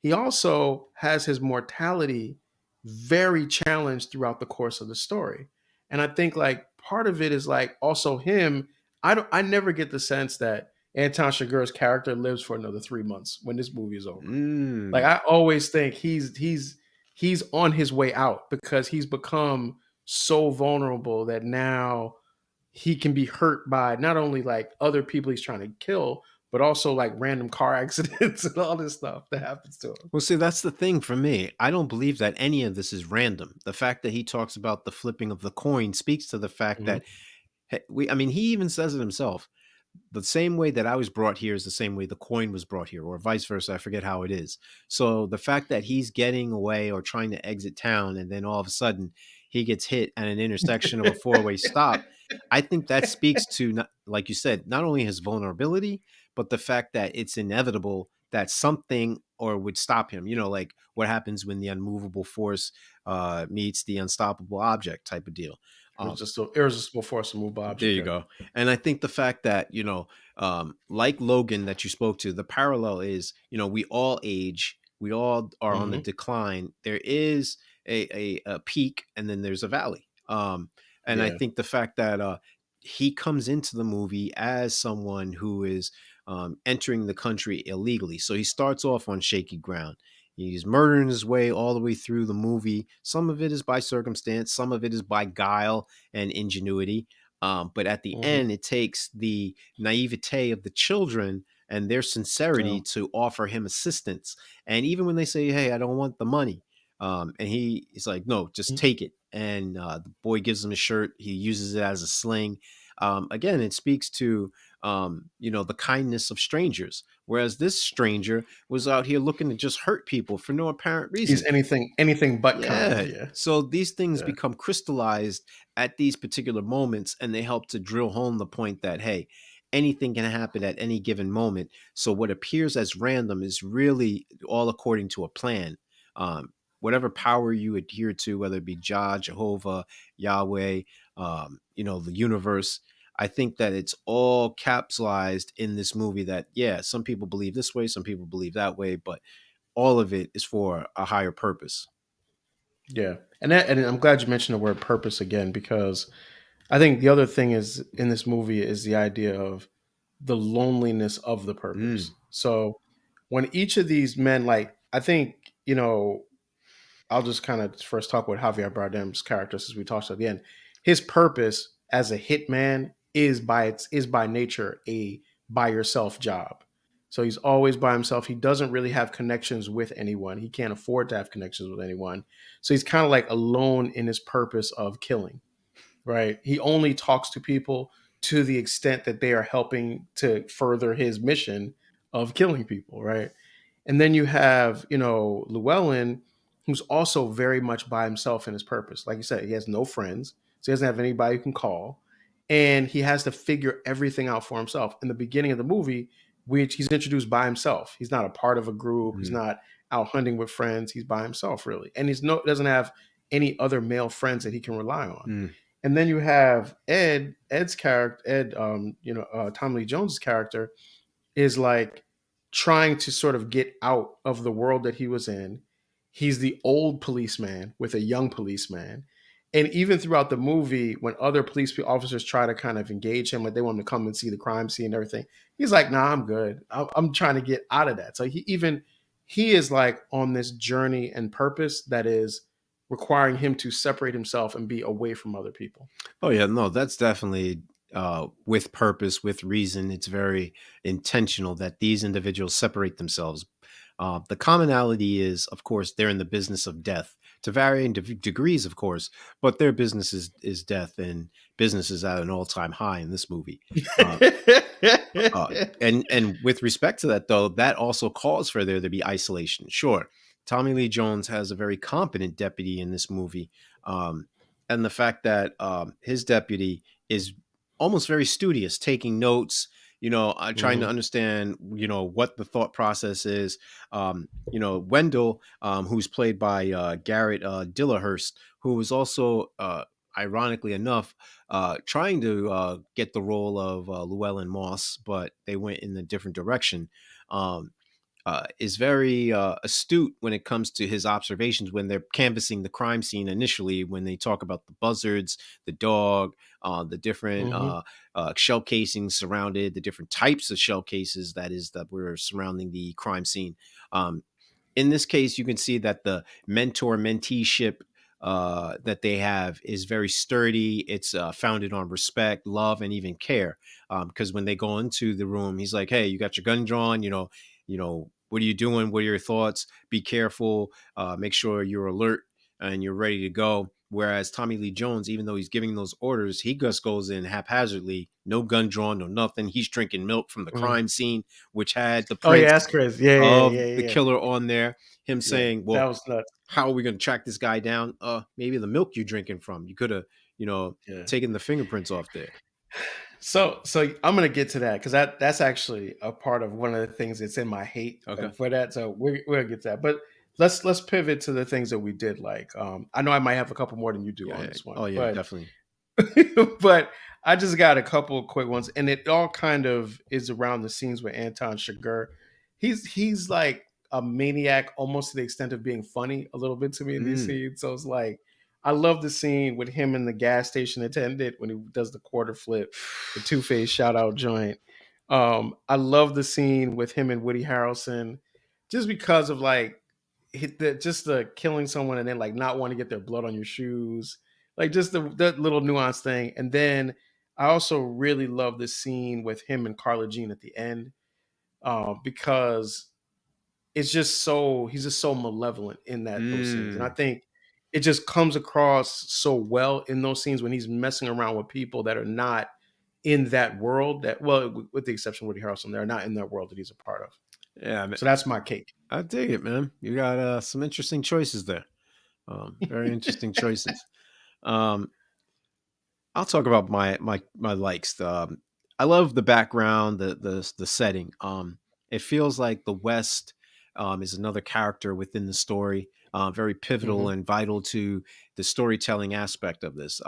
S1: he also has his mortality very challenged throughout the course of the story. And I think like part of it is like also him. I never get the sense that Anton Chigurh's character lives for another 3 months when this movie is over. Like
S2: Mm.
S1: I always think he's on his way out because he's become so vulnerable that now he can be hurt by not only like other people he's trying to kill, but also like random car accidents and all this stuff that happens to him.
S2: Well, see, that's the thing for me. I don't believe that any of this is random. The fact that he talks about the flipping of the coin speaks to the fact
S1: Mm-hmm.
S2: that I mean, he even says it himself. The same way that I was brought here is the same way the coin was brought here, or vice versa. I forget how it is. So the fact that he's getting away or trying to exit town, and then all of a sudden he gets hit at an intersection of a four-way stop, I think that speaks to, not, like you said, not only his vulnerability, but the fact that it's inevitable that something or would stop him. Like what happens when the unmovable force meets the unstoppable object type of deal.
S1: It was
S2: Um,
S1: just an irresistible force to move
S2: there
S1: object.
S2: you
S1: Yeah.
S2: go. And I think the fact that, like Logan that you spoke to, the parallel is, we all age, we all are on the
S1: Mm-hmm.
S2: decline. There is a peak and then there's a valley. And I
S1: Yeah.
S2: think the fact that he comes into the movie as someone who is entering the country illegally. So he starts off on shaky ground. He's murdering his way all the way through the movie. Some of it is by circumstance, some of it is by guile and ingenuity. But at the
S1: Mm-hmm.
S2: end, it takes the naivete of the children and their sincerity
S1: Yeah.
S2: to offer him assistance. And even when they say, "Hey, I don't want the money," and he is like, "No, just
S1: Mm-hmm.
S2: take it." And the boy gives him a shirt. He uses it as a sling. Again, it speaks to the kindness of strangers. Whereas this stranger was out here looking to just hurt people for no apparent
S1: He's
S2: reason.
S1: anything but kind.
S2: Yeah.
S1: Yeah.
S2: So these things
S1: Yeah.
S2: become crystallized at these particular moments, and they help to drill home the point that, hey, anything can happen at any given moment. So what appears as random is really all according to a plan. Whatever power you adhere to, whether it be Jah, Jehovah, Yahweh, the universe, I think that it's all capsulized in this movie that, yeah, some people believe this way, some people believe that way, but all of it is for a higher purpose.
S1: Yeah. And I'm glad you mentioned the word purpose again because I think the other thing is in this movie is the idea of the loneliness of the
S2: Mm.
S1: purpose. So when each of these men, like I think, I'll just kind of first talk about Javier Bardem's character since we talked at the end. His purpose as a hitman is by nature a by yourself job. So he's always by himself. He doesn't really have connections with anyone. He can't afford to have connections with anyone. So he's kind of like alone in his purpose of killing, right? He only talks to people to the extent that they are helping to further his mission of killing people, right? And then you have, Llewellyn, who's also very much by himself in his purpose. Like you said, he has no friends, so he doesn't have anybody who can call, and he has to figure everything out for himself. In the beginning of the movie, which he's introduced by himself. He's not a part of a group. He's
S2: Mm,
S1: not out hunting with friends. He's by himself, really, and he's no doesn't have any other male friends that he can rely on.
S2: mm.
S1: And then you have Ed's character, Tommy Lee Jones's character is like trying to sort of get out of the world that he was in. He's the old policeman with a young policeman. And even throughout the movie, when other police officers try to kind of engage him, like they want him to come and see the crime scene and everything, he's like, "Nah, I'm good. I'm trying to get out of that." So he is like on this journey and purpose that is requiring him to separate himself and be away from other people.
S2: Oh yeah, no, that's definitely with purpose, with reason. It's very intentional that these individuals separate themselves. The commonality is, of course, they're in the business of death to varying degrees, of course, but their business is death, and business is at an all time high in this movie. Uh, and with respect to that, though, that also calls for there to be isolation. Sure, Tommy Lee Jones has a very competent deputy in this movie, and the fact that his deputy is almost very studious, taking notes. Trying to
S1: Hmm.
S2: understand, what the thought process is. Wendell, who's played by Garrett Dillahurst, who was also, ironically enough, trying to get the role of Llewellyn Moss, but they went in a different direction. Um, is very astute when it comes to his observations when they're canvassing the crime scene initially, when they talk about the buzzards, the dog, the different
S1: Hmm.
S2: shell casings surrounded, the different types of shell cases that were surrounding the crime scene. Um, in this case, you can see that the mentor mentee ship that they have is very sturdy. It's founded on respect, love, and even care. Because when they go into the room, he's like, "Hey, you got your gun drawn? What are you doing? What are your thoughts? Be careful. Make sure you're alert and you're ready to go." Whereas Tommy Lee Jones, even though he's giving those orders, he just goes in haphazardly, no gun drawn, no nothing. He's drinking milk from the
S1: Hmm.
S2: crime scene, which had the
S1: Oh yeah,
S2: prints
S1: that's crazy. Yeah, yeah,
S2: of
S1: yeah,
S2: the
S1: yeah,
S2: killer on there. Him
S1: yeah.
S2: saying,
S1: That
S2: "Well,
S1: was nuts.
S2: how are we going to track this guy down? Maybe the milk you're drinking from. You could have,
S1: Yeah.
S2: taken the fingerprints off there."
S1: So I'm gonna get to that because that's actually a part of one of the things that's in my hate
S2: Okay.
S1: for that. So we'll get to that. But let's pivot to the things that we did like. I know I might have a couple more than you do
S2: Yeah,
S1: on
S2: yeah.
S1: this one,
S2: Oh yeah,
S1: but
S2: definitely.
S1: but I just got a couple of quick ones, and it all kind of is around the scenes with Anton Chigurh. He's like a maniac, almost to the extent of being funny a little bit to me in these
S2: Mm.
S1: scenes. So it's like I love the scene with him and the gas station attendant when he does the quarter flip, the Two Face shout out joint. I love the scene with him and Woody Harrelson, just because of like just the killing someone and then like not want to get their blood on your shoes, like just that little nuance thing. And then I also really love the scene with him and Carla Jean at the end, because it's just so he's just so malevolent in those scenes, and I
S2: Mm.
S1: think it just comes across so well in those scenes when he's messing around with people that are not in that world, that well, with the exception of Woody Harrelson, they're not in that world that he's a part of.
S2: Yeah,
S1: So that's my cake.
S2: I dig it, man. You got some interesting choices there. Very interesting choices. Um, I'll talk about my likes. I love the background, the setting. It feels like the West is another character within the story, very pivotal
S1: Hmm.
S2: and vital to the storytelling aspect of this.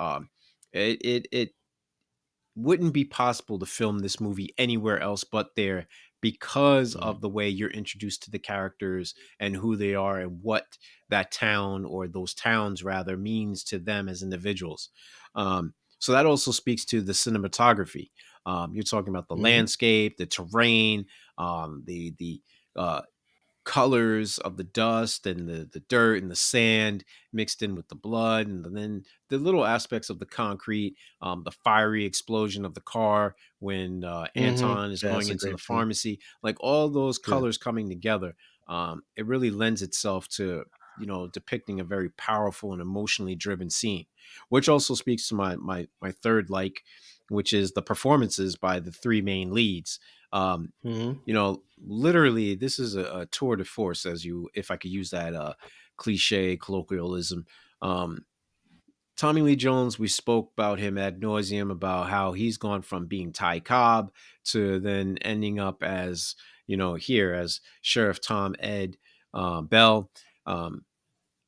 S2: It wouldn't be possible to film this movie anywhere else but there because
S1: Hmm.
S2: of the way you're introduced to the characters and who they are and what that town or those towns rather means to them as individuals. So that also speaks to the cinematography. You're talking about the
S1: Hmm.
S2: landscape, the terrain, the colors of the dust and the dirt and the sand mixed in with the blood, and then the little aspects of the concrete, the fiery explosion of the car when
S1: Mm-hmm.
S2: Anton is
S1: Yeah,
S2: going
S1: that's a
S2: into the
S1: great scene.
S2: pharmacy, like all those
S1: Yeah.
S2: colors coming together. It really lends itself to, depicting a very powerful and emotionally driven scene, which also speaks to my third like, which is the performances by the three main leads. um,
S1: Mm-hmm.
S2: Literally, this is a tour de force, as you, if I could use that cliche colloquialism. um, Tommy Lee Jones, we spoke about him ad nauseum, about how he's gone from being Ty Cobb to then ending up as, here as Sheriff Tom Ed Bell. um,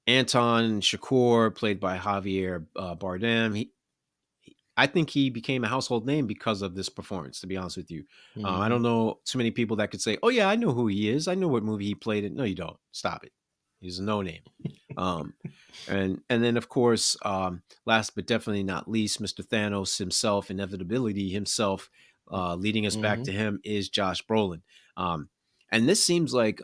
S2: Anton Shakur, played by Javier Bardem, I think he became a household name because of this performance. To be honest with you, I
S1: Mm-hmm.
S2: don't know too many people that could say, "Oh yeah, I know who he is. I know what movie he played in." No, you don't. Stop it. He's a no name. Um, and then of course, last but definitely not least, Mr. Thanos himself, inevitability himself, leading us back
S1: Mm-hmm.
S2: to him is Josh Brolin. Um, and this seems like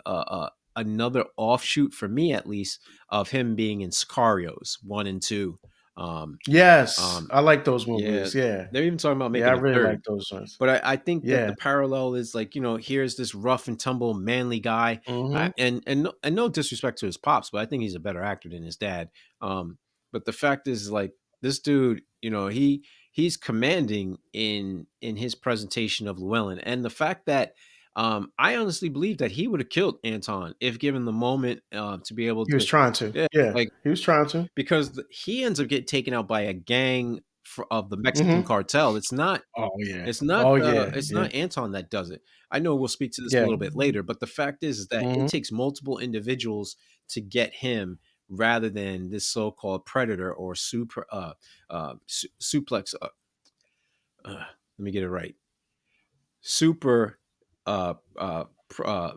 S2: another offshoot for me, at least, of him being in Sicarios 1 and 2. Um,
S1: Yes,
S2: um,
S1: I like those
S2: yeah,
S1: movies. Yeah.
S2: they're even talking about
S1: Yeah, I
S2: making a
S1: really like
S2: third.
S1: those ones.
S2: But I think that
S1: Yeah.
S2: the parallel is like, here's this rough and tumble manly guy,
S1: Mm-hmm.
S2: and no disrespect to his pops, but I think he's a better actor than his dad. Um, but the fact is, like, this dude, he's commanding in his presentation of Llewellyn, and the fact that I honestly believe that he would have killed Anton if given the moment to be able
S1: He was
S2: to,
S1: trying to.
S2: yeah,
S1: Yeah,
S2: like,
S1: he was trying to.
S2: because he ends up getting taken out by a gang of the Mexican
S1: Mm-hmm.
S2: cartel. It's not
S1: Oh yeah.
S2: it's not
S1: Oh
S2: uh,
S1: yeah.
S2: it's
S1: Yeah.
S2: not Anton that does it. I know we'll speak to this a
S1: Yeah.
S2: little bit later, but the fact is that it
S1: Mm-hmm.
S2: takes multiple individuals to get him, rather than this so-called predator or suplex. Let me get it right. Super uh, uh, pr- uh,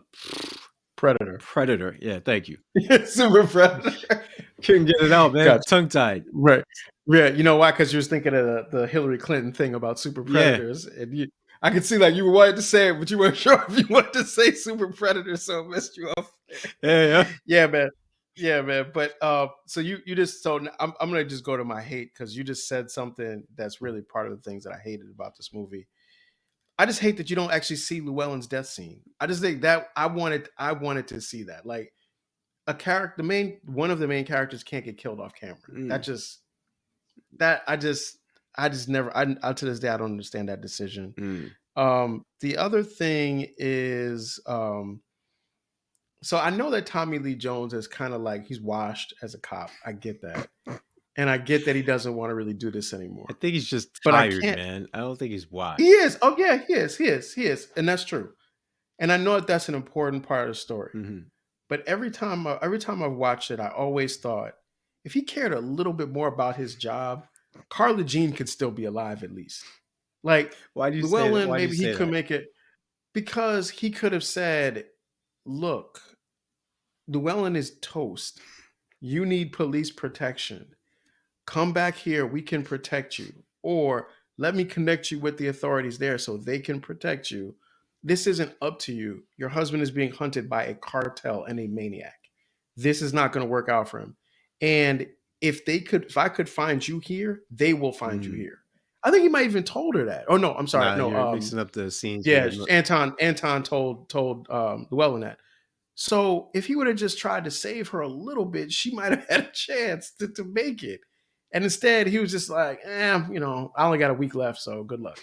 S1: Predator.
S2: predator. Yeah, thank you.
S1: Super Predator.
S2: Couldn't get it out, man.
S1: Gotcha.
S2: Tongue tied.
S1: Right. Yeah. You know why? Because you was thinking of the Hillary Clinton thing about super
S2: Yeah,
S1: predators, and I could see like you wanted to say it, but you weren't sure if you wanted to say super predator, so it messed you up.
S2: yeah, yeah.
S1: Yeah, man. Yeah, man. But so you just so I'm gonna just go to my hate because you just said something that's really part of the things that I hated about this movie. I just hate that you don't actually see Llewellyn's death scene. I just think that I wanted to see that. Like a character, the main one of the main characters can't get killed off camera. That
S2: Mm,
S1: just that I just never I to this day I don't understand that decision.
S2: mm.
S1: The other thing is so I know that Tommy Lee Jones is kind of like he's washed as a cop. I get that. And I get that he doesn't want to really do this
S2: I
S1: anymore.
S2: think he's just
S1: But I
S2: tired,
S1: can't
S2: man. I don't think he's
S1: he
S2: washed.
S1: is. Oh yeah, he is. And that's true. And I know that that's an important part of the story.
S2: Hmm.
S1: But every time I've watched it, I always thought if he cared a little bit more about his job, Carla Jean could still be alive at least. Like
S2: Why do you say that?
S1: Llewellyn,
S2: Why do you
S1: maybe he
S2: say
S1: could
S2: that?
S1: make it because he could have said, "Look, Llewellyn is toast. You need police protection. Come back here. We can protect you. Or let me connect you with the authorities there so they can protect you. This isn't up to you. Your husband is being hunted by a cartel and a maniac. This is not going to work out for him. And if I could find you here, they will find you
S2: Mm.
S1: here." I think he might even told her that. Oh no, I'm sorry.
S2: Nah,
S1: No,
S2: you're mixing up the scenes here.
S1: yeah, Anton told Llewellyn that. So if he would have just tried to save her a little bit, she might have had a chance to make it. And instead, he was just like, I only got a week left, so good luck.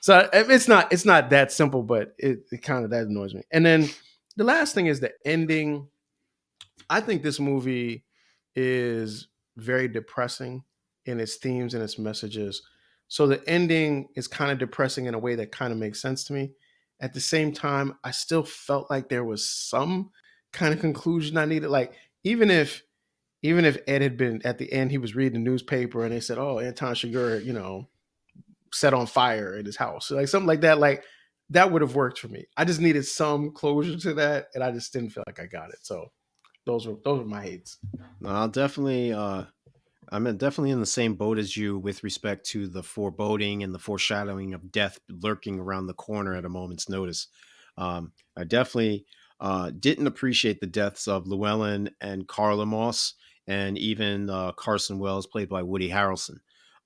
S1: So it's not that simple, but it kind of that annoys me. And then the last thing is the ending. I think this movie is very depressing in its themes and its messages. So the ending is kind of depressing in a way that kind of makes sense to me. At the same time, I still felt like there was some kind of conclusion I needed. Like even if even if Ed had been at the end, he was reading the newspaper and they said, "Oh, Anton Chigurh, set on fire at his house," so like something like that. Like that would have worked for me. I just needed some closure to that, and I just didn't feel like I got it. So those were my hates.
S2: No, I'll definitely. Definitely in the same boat as you with respect to the foreboding and the foreshadowing of death lurking around the corner at a moment's notice. I definitely didn't appreciate the deaths of Llewellyn and Carla Moss, and even Carson Wells, played by Woody Harrelson.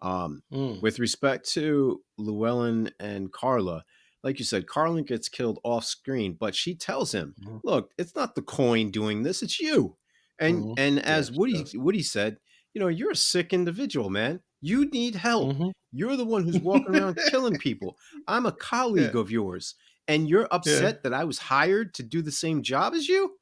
S2: Um,
S1: Mm,
S2: with respect to Llewellyn and Carla, like you said, Carlin gets killed off screen, but she tells him,
S1: mhm,
S2: "Look, it's not the coin doing this; it's you." And
S1: mhm.
S2: and
S1: Yeah,
S2: as
S1: she
S2: Woody
S1: does.
S2: Woody said, you're a sick individual, man. You need help.
S1: Mhm.
S2: You're the one who's walking around killing people. I'm a
S1: Yeah,
S2: colleague of yours, and you're
S1: yeah.
S2: upset that I was hired to do the same job as you?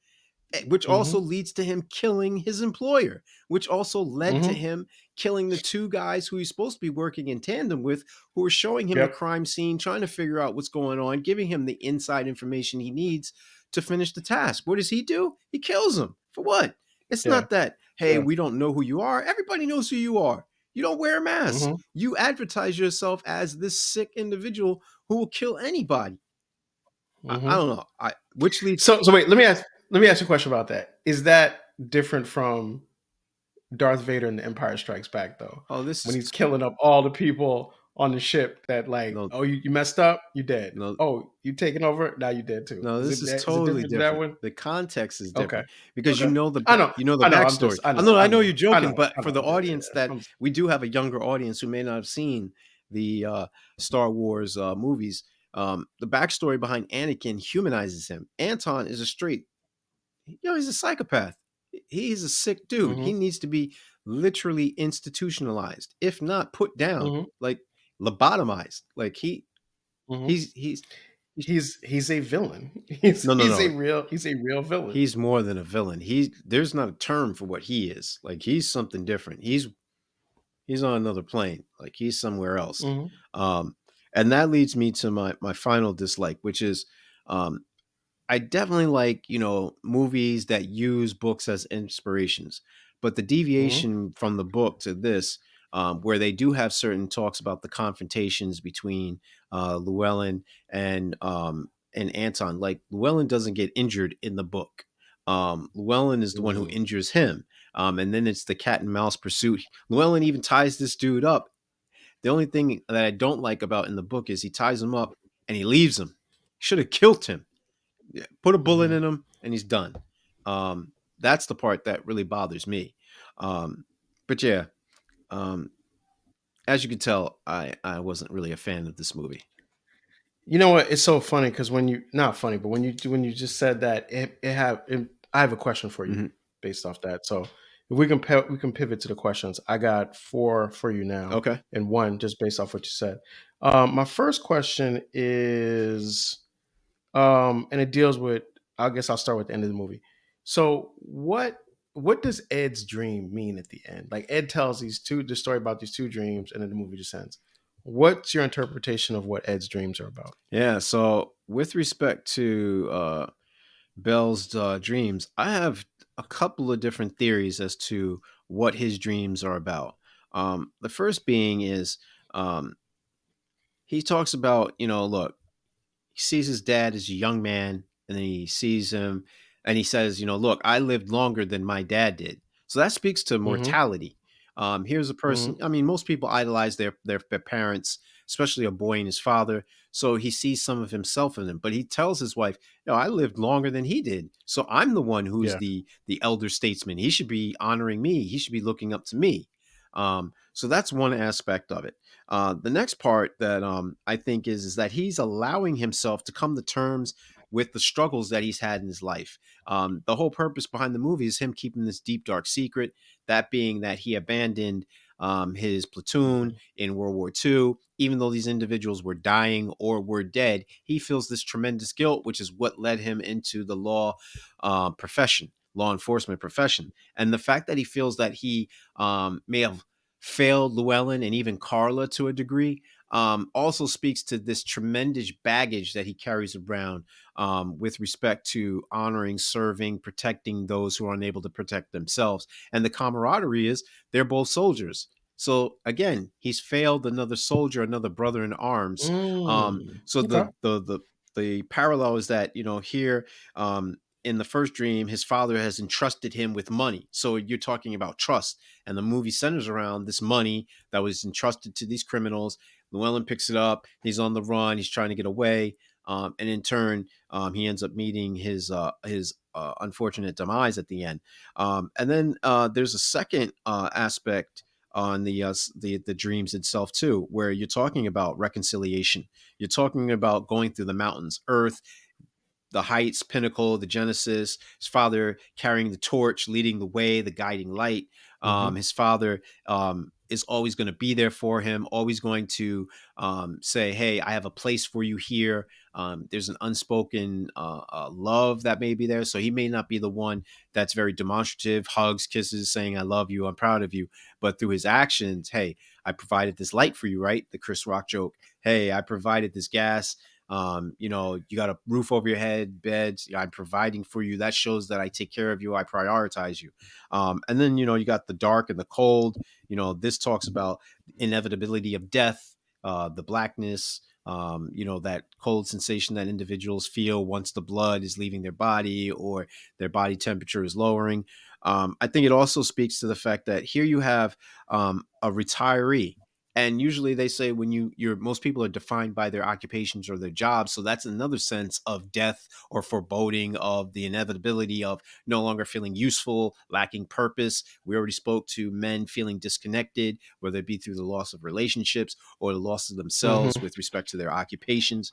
S2: Which also
S1: Mhm,
S2: leads to him killing his employer, which also led to
S1: mhm.
S2: him killing the two guys who he's supposed to be working in tandem with, who are showing him the
S1: Yep,
S2: crime scene, trying to figure out what's going on, giving him the inside information he needs to finish the task. What does he do? He kills them. For what? It's
S1: yeah,
S2: not that, hey,
S1: yeah.
S2: we don't know who you are. Everybody knows who you are. You don't wear a mask.
S1: Mhm,
S2: You advertise yourself as this sick individual who will kill anybody. I
S1: mhm.
S2: don't know. Which leads.
S1: So wait, let me ask you a question about that. Is that different from Darth Vader in The Empire Strikes Back though?
S2: Oh, this
S1: When
S2: is
S1: he's killing up all the people on the ship that like,
S2: no,
S1: oh, you messed up, you dead.
S2: no.
S1: Oh, you taking over, now you dead too.
S2: No,
S1: Is
S2: this
S1: it
S2: is
S1: that is it
S2: totally
S1: different to that
S2: different.
S1: one?
S2: The context is
S1: Okay.
S2: different because
S1: Okay. I know.
S2: you know the
S1: I know. I'm
S2: backstory.
S1: just I know.
S2: I
S1: I
S2: know
S1: know.
S2: you're
S1: I
S2: joking,
S1: know.
S2: but
S1: I
S2: for
S1: know.
S2: the
S1: Yeah, yeah,
S2: audience
S1: yeah.
S2: that we do have a younger audience who may not have seen the Star Wars movies, the backstory behind Anakin humanizes him. Anton is a straight, he's a psychopath. He's a sick dude. He
S1: Mhm.
S2: needs to be literally institutionalized, if not put down,
S1: Mhm.
S2: like lobotomized. Like
S1: Mhm.
S2: he's
S1: He's a villain. He's
S2: no, no,
S1: he's a
S2: no.
S1: real villain.
S2: He's more than a villain. There's not a term for what he is. Like he's something different. He's on another plane. Like he's somewhere else.
S1: Mhm.
S2: Um, and that leads me to my final dislike, which is um, I definitely like, movies that use books as inspirations, but the
S1: Mhm.
S2: deviation from the book to this, where they do have certain talks about the confrontations between Llewellyn and Anton. Like Llewellyn doesn't get injured in the book. Llewellyn is the one who
S1: Mhm.
S2: injures him, and then it's the cat and mouse pursuit. Llewellyn even ties this dude up. The only thing that I don't like about in the book is he ties him up and he leaves him. Should have killed him. Yeah, put a bullet
S1: Mhm.
S2: in him and he's done. That's the part that really bothers me. Um, but yeah, um, as you can tell, I wasn't really a fan of this movie.
S1: You know what? It's so funny because when you not funny, but when you just said that I have a question for you
S2: Hmm.
S1: based off that. So if we can pivot to the questions. I got four for you now,
S2: Okay.
S1: and one just based off what you said. My first question is, and it deals with. I guess I'll start with the end of the movie. So what does Ed's dream mean at the end? Like Ed tells the story about these two dreams, and then the movie just ends. What's your interpretation of what Ed's dreams are about?
S2: Yeah. So with respect to Bell's dreams, I have a couple of different theories as to what his dreams are about. The first being is um, he talks about, look, he sees his dad as a young man, and then he sees him and he says, look, I lived longer than my dad did. So that speaks to
S1: Mhm,
S2: mortality. Here's a person,
S1: mhm,
S2: I mean, most people idolize their parents, especially a boy and his father. So he sees some of himself in them, but he tells his wife, I lived longer than he did. So I'm the one who's
S1: yeah,
S2: the elder statesman. He should be honoring me. He should be looking up to me. So that's one aspect of it. The next part that I think is that he's allowing himself to come to terms with the struggles that he's had in his life. The whole purpose behind the movie is him keeping this deep, dark secret. That being that he abandoned his platoon
S1: mhm,
S2: in World War II. Even though these individuals were dying or were dead, he feels this tremendous guilt, which is what led him into the law enforcement profession. And the fact that he feels that he may have failed Llewellyn and even Carla to a degree, also speaks to this tremendous baggage that he carries around with respect to honoring, serving, protecting those who are unable to protect themselves. And the camaraderie is they're both soldiers. So again, he's failed another soldier, another brother in arms. So
S1: okay,
S2: the parallel is that here in the first dream, his father has entrusted him with money. So you're talking about trust, and the movie centers around this money that was entrusted to these criminals. Llewellyn picks it up. He's on the run. He's trying to get away. and in turn, he ends up meeting his unfortunate demise at the end. And then there's a second aspect on the dreams itself too, where you're talking about reconciliation. You're talking about going through the mountains, earth, the heights, pinnacle, the Genesis, his father carrying the torch, leading the way, the guiding light.
S1: Hmm.
S2: His father is always going to be there for him, always going to say, hey, I have a place for you here. There's an unspoken love that may be there. So he may not be the one that's very demonstrative, hugs, kisses, saying, I love you, I'm proud of you. But through his actions, hey, I provided this light for you, right? The Chris Rock joke. Hey, I provided this gas. You got a roof over your head, beds, I'm providing for you. That shows that I take care of you, I prioritize you. And then you got the dark and the cold. This talks about inevitability of death, the blackness, that cold sensation that individuals feel once the blood is leaving their body or their body temperature is lowering. I think it also speaks to the fact that here you have a retiree, and usually they say when you're most people are defined by their occupations or their jobs. So that's another sense of death or foreboding of the inevitability of no longer feeling useful, lacking purpose. We already spoke to men feeling disconnected, whether it be through the loss of relationships or the loss of themselves
S1: Hmm.
S2: with respect to their occupations,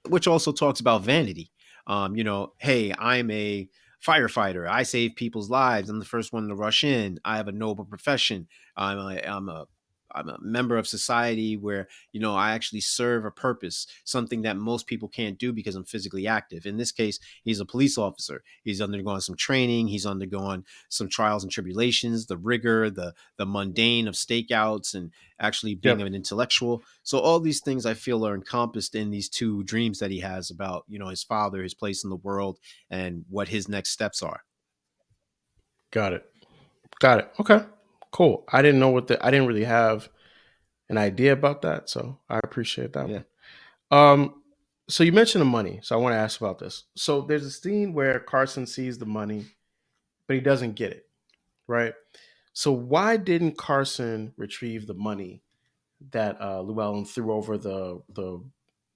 S2: which also talks about vanity. Hey, I'm a firefighter. I save people's lives. I'm the first one to rush in. I have a noble profession. I'm a member of society where I actually serve a purpose, something that most people can't do because I'm physically active. In this case, he's a police officer. He's undergone some training. He's undergone some trials and tribulations, the rigor, the mundane of stakeouts, and actually being
S1: Yep.
S2: an intellectual. So all these things I feel are encompassed in these two dreams that he has about his father, his place in the world, and what his next steps are.
S1: Got it. Got it. Okay. Cool. I didn't know I didn't really have an idea about that, so I appreciate that
S2: Yeah.
S1: one. Um, so you mentioned the money, so I want to ask about this. So there's a scene where Carson sees the money, but he doesn't get it, right? So why didn't Carson retrieve the money that Llewellyn threw over the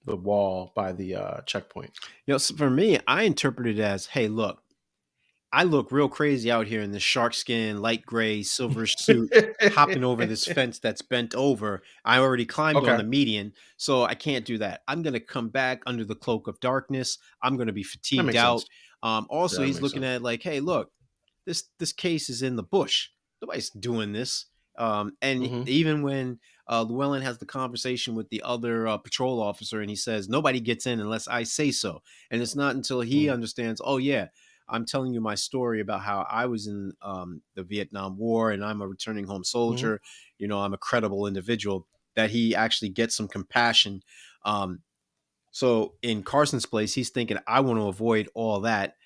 S1: wall by the checkpoint?
S2: So for me, I interpret it as, hey, look, I look real crazy out here in this shark skin, light gray, silver suit, hopping over this fence that's bent over. I already climbed on
S1: Okay,
S2: the median, so I can't do that. I'm going to come back under the cloak of darkness. I'm going to be
S1: that
S2: fatigued
S1: makes
S2: out.
S1: sense. Yeah,
S2: Also,
S1: that
S2: he's
S1: makes
S2: looking
S1: sense.
S2: at it like, hey, look, this case is in the bush. Nobody's doing this. And
S1: Hmm.
S2: even when Llewellyn has the conversation with the other patrol officer, and he says, nobody gets in unless I say so. And it's not until he
S1: Hmm.
S2: understands, oh, yeah, I'm telling you my story about how I was in the Vietnam War and I'm a returning home
S1: Hmm.
S2: soldier. I'm a credible individual, that he actually gets some compassion. So in Carson's place, he's thinking, I want to avoid all that.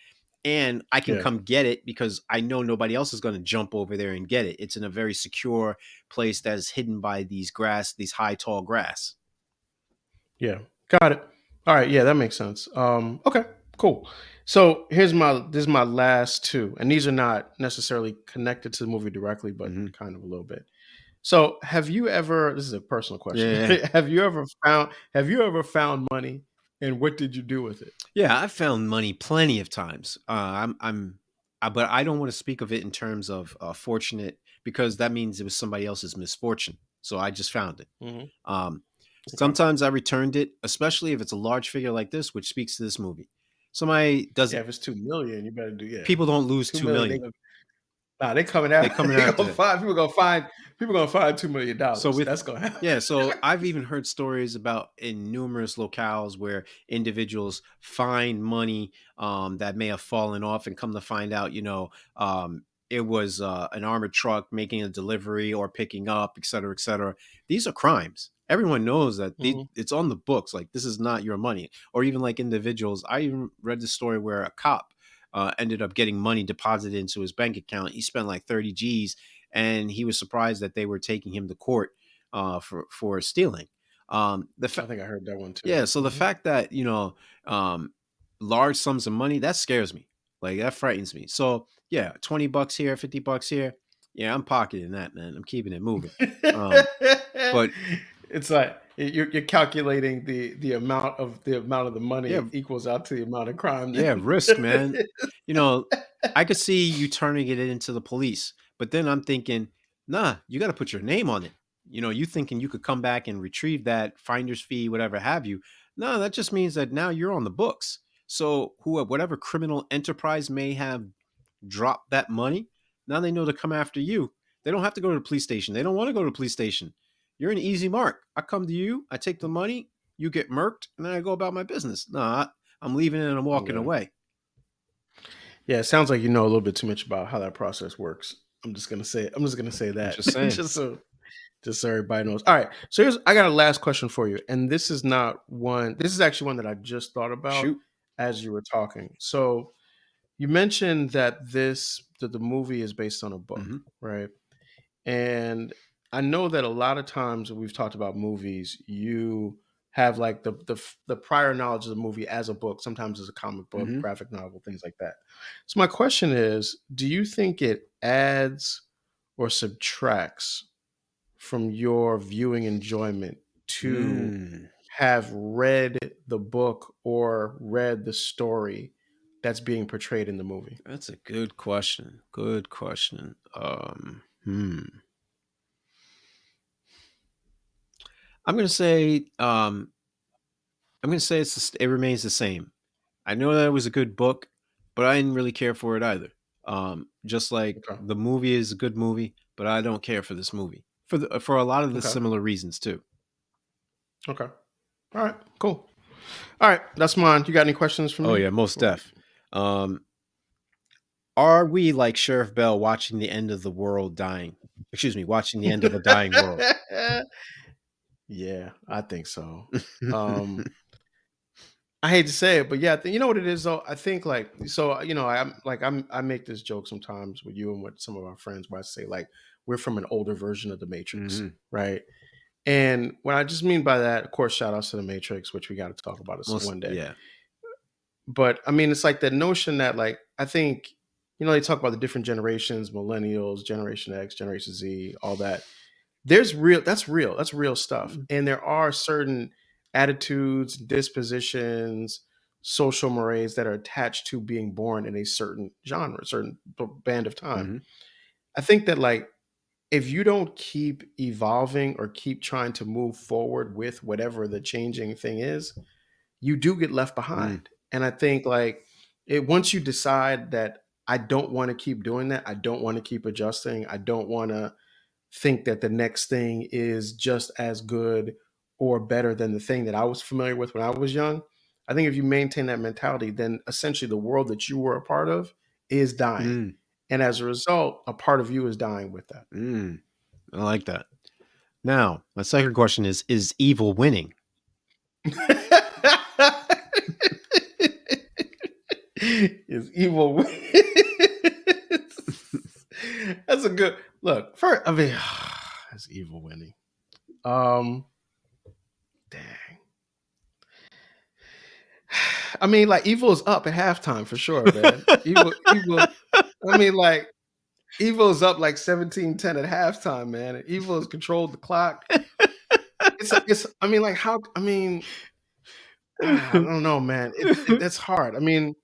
S2: And I can
S1: Yeah,
S2: come get it because I know nobody else is going to jump over there and get it. It's in a very secure place that is hidden by these high, tall grass.
S1: yeah, got it. All right, yeah, that makes sense. Okay, cool. So this is my last two, and these are not necessarily connected to the movie directly, but
S2: Mm-hmm.
S1: kind of a little bit. So, have you ever? This is a personal question.
S2: Yeah.
S1: Have you ever found money, and what did you do with it?
S2: Yeah, I've found money plenty of times. But I don't want to speak of it in terms of fortunate, because that means it was somebody else's misfortune. So I just found it.
S1: Hmm.
S2: Um,
S1: Okay.
S2: Sometimes I returned it, especially if it's a large figure like this, which speaks to this movie. Somebody does
S1: Yeah, if it's 2 million, you better do. Yeah,
S2: People don't lose
S1: 2 million.
S2: $2 million.
S1: Nah, they coming
S2: They
S1: out.
S2: coming
S1: They
S2: after
S1: gonna
S2: that.
S1: find people gonna find
S2: So
S1: $2 million.
S2: with
S1: That's gonna happen.
S2: Yeah, so I've even heard stories about in numerous locales where individuals find money that may have fallen off, and come to find out, it was an armored truck making a delivery or picking up, et cetera, et cetera. These are crimes. Everyone knows that
S1: Hmm.
S2: it's on the books. Like, this is not your money. Or even like individuals. I even read the story where a cop ended up getting money deposited into his bank account. He spent like 30 G's, and he was surprised that they were taking him to court for stealing.
S1: I think I heard that one too.
S2: Yeah, so the
S1: Hmm.
S2: fact that um, large sums of money, that scares me. Like, that frightens me. So yeah, $20 here, $50 here. Yeah, I'm pocketing that, man. I'm keeping it moving. Um, but
S1: It's like You're calculating the amount of the
S2: Yeah,
S1: money equals out to the amount of crime.
S2: yeah,
S1: Then
S2: risk, man. You know, I could see you turning it into the police, but then I'm thinking, nah, you got to put your name on it. You thinking you could come back and retrieve that finder's fee, whatever have you. No, that just means that now you're on the books. So whatever criminal enterprise may have dropped that money, now they know to come after you. They don't have to go to the police station. They don't want to go to the police station. You're an easy mark. I come to you, I take the money, you get murked, and then I go about my business. Nah, I'm leaving it and I'm walking
S1: yeah,
S2: away.
S1: yeah. It sounds like you know a little bit too much about how that process works. I'm just gonna say
S2: I'm
S1: that
S2: just saying.
S1: just so everybody knows. All right. So I got a last question for you, and this is not one. This is actually one that I just thought about
S2: Shoot.
S1: as you were talking. So you mentioned that the movie is based on a book,
S2: Mm-hmm.
S1: right? And I know that a lot of times when we've talked about movies, you have like the prior knowledge of the movie as a book, sometimes as a comic book,
S2: Mm-hmm.
S1: graphic novel, things like that. So my question is, do you think it adds or subtracts from your viewing enjoyment to
S2: Mm.
S1: have read the book or read the story that's being portrayed in the movie?
S2: That's a good question. Good question. I'm gonna say it remains the same. I know that it was a good book, but I didn't really care for it either. Just like
S1: Okay.
S2: the movie is a good movie, but I don't care for this movie for a lot of the
S1: Okay.
S2: similar reasons too.
S1: Okay. All right. Cool. All right. That's mine. You got any questions for
S2: Oh
S1: me?
S2: yeah, most
S1: Or-
S2: def. Um, are we like Sheriff Bell watching the end of the world dying? Excuse me, watching the end of a dying world.
S1: yeah, I think so. Um, I hate to say it, but yeah, you know what it is though. I think like so. I make this joke sometimes with you and with some of our friends where I say like we're from an older version of the Matrix,
S2: hmm
S1: right? And what I just mean by that, of course, shout outs to the Matrix, which we got to talk about this
S2: Most
S1: one day.
S2: yeah.
S1: But I mean, it's like the notion that like I think they talk about the different generations, millennials, Generation X, Generation Z, all that. That's real stuff,
S2: Mm,
S1: and there are certain attitudes, dispositions, social mores that are attached to being born in a certain genre, a certain band of time.
S2: Mm-hmm.
S1: I think that like if you don't keep evolving or keep trying to move forward with whatever the changing thing is, you do get left
S2: Mm,
S1: behind. And I think like it once you decide that I don't want to keep doing that, I don't want to keep adjusting, I don't want to think that the next thing is just as good or better than the thing that I was familiar with when I was young. I think if you maintain that mentality, then essentially the world that you were a part of is dying.
S2: mm,
S1: And as a result, a part of you is dying with that.
S2: mm. I like that. Now, my second question is evil winning?
S1: Is evil. That's a good look. First, I mean, that's evil winning. Um, dang. I mean, like evil is up at halftime for sure, man. Evil. I mean, like evil is up like 17-10 at halftime, man. And evil has controlled the clock. It's. I mean, like how? I mean, I don't know, man. That's hard. I mean,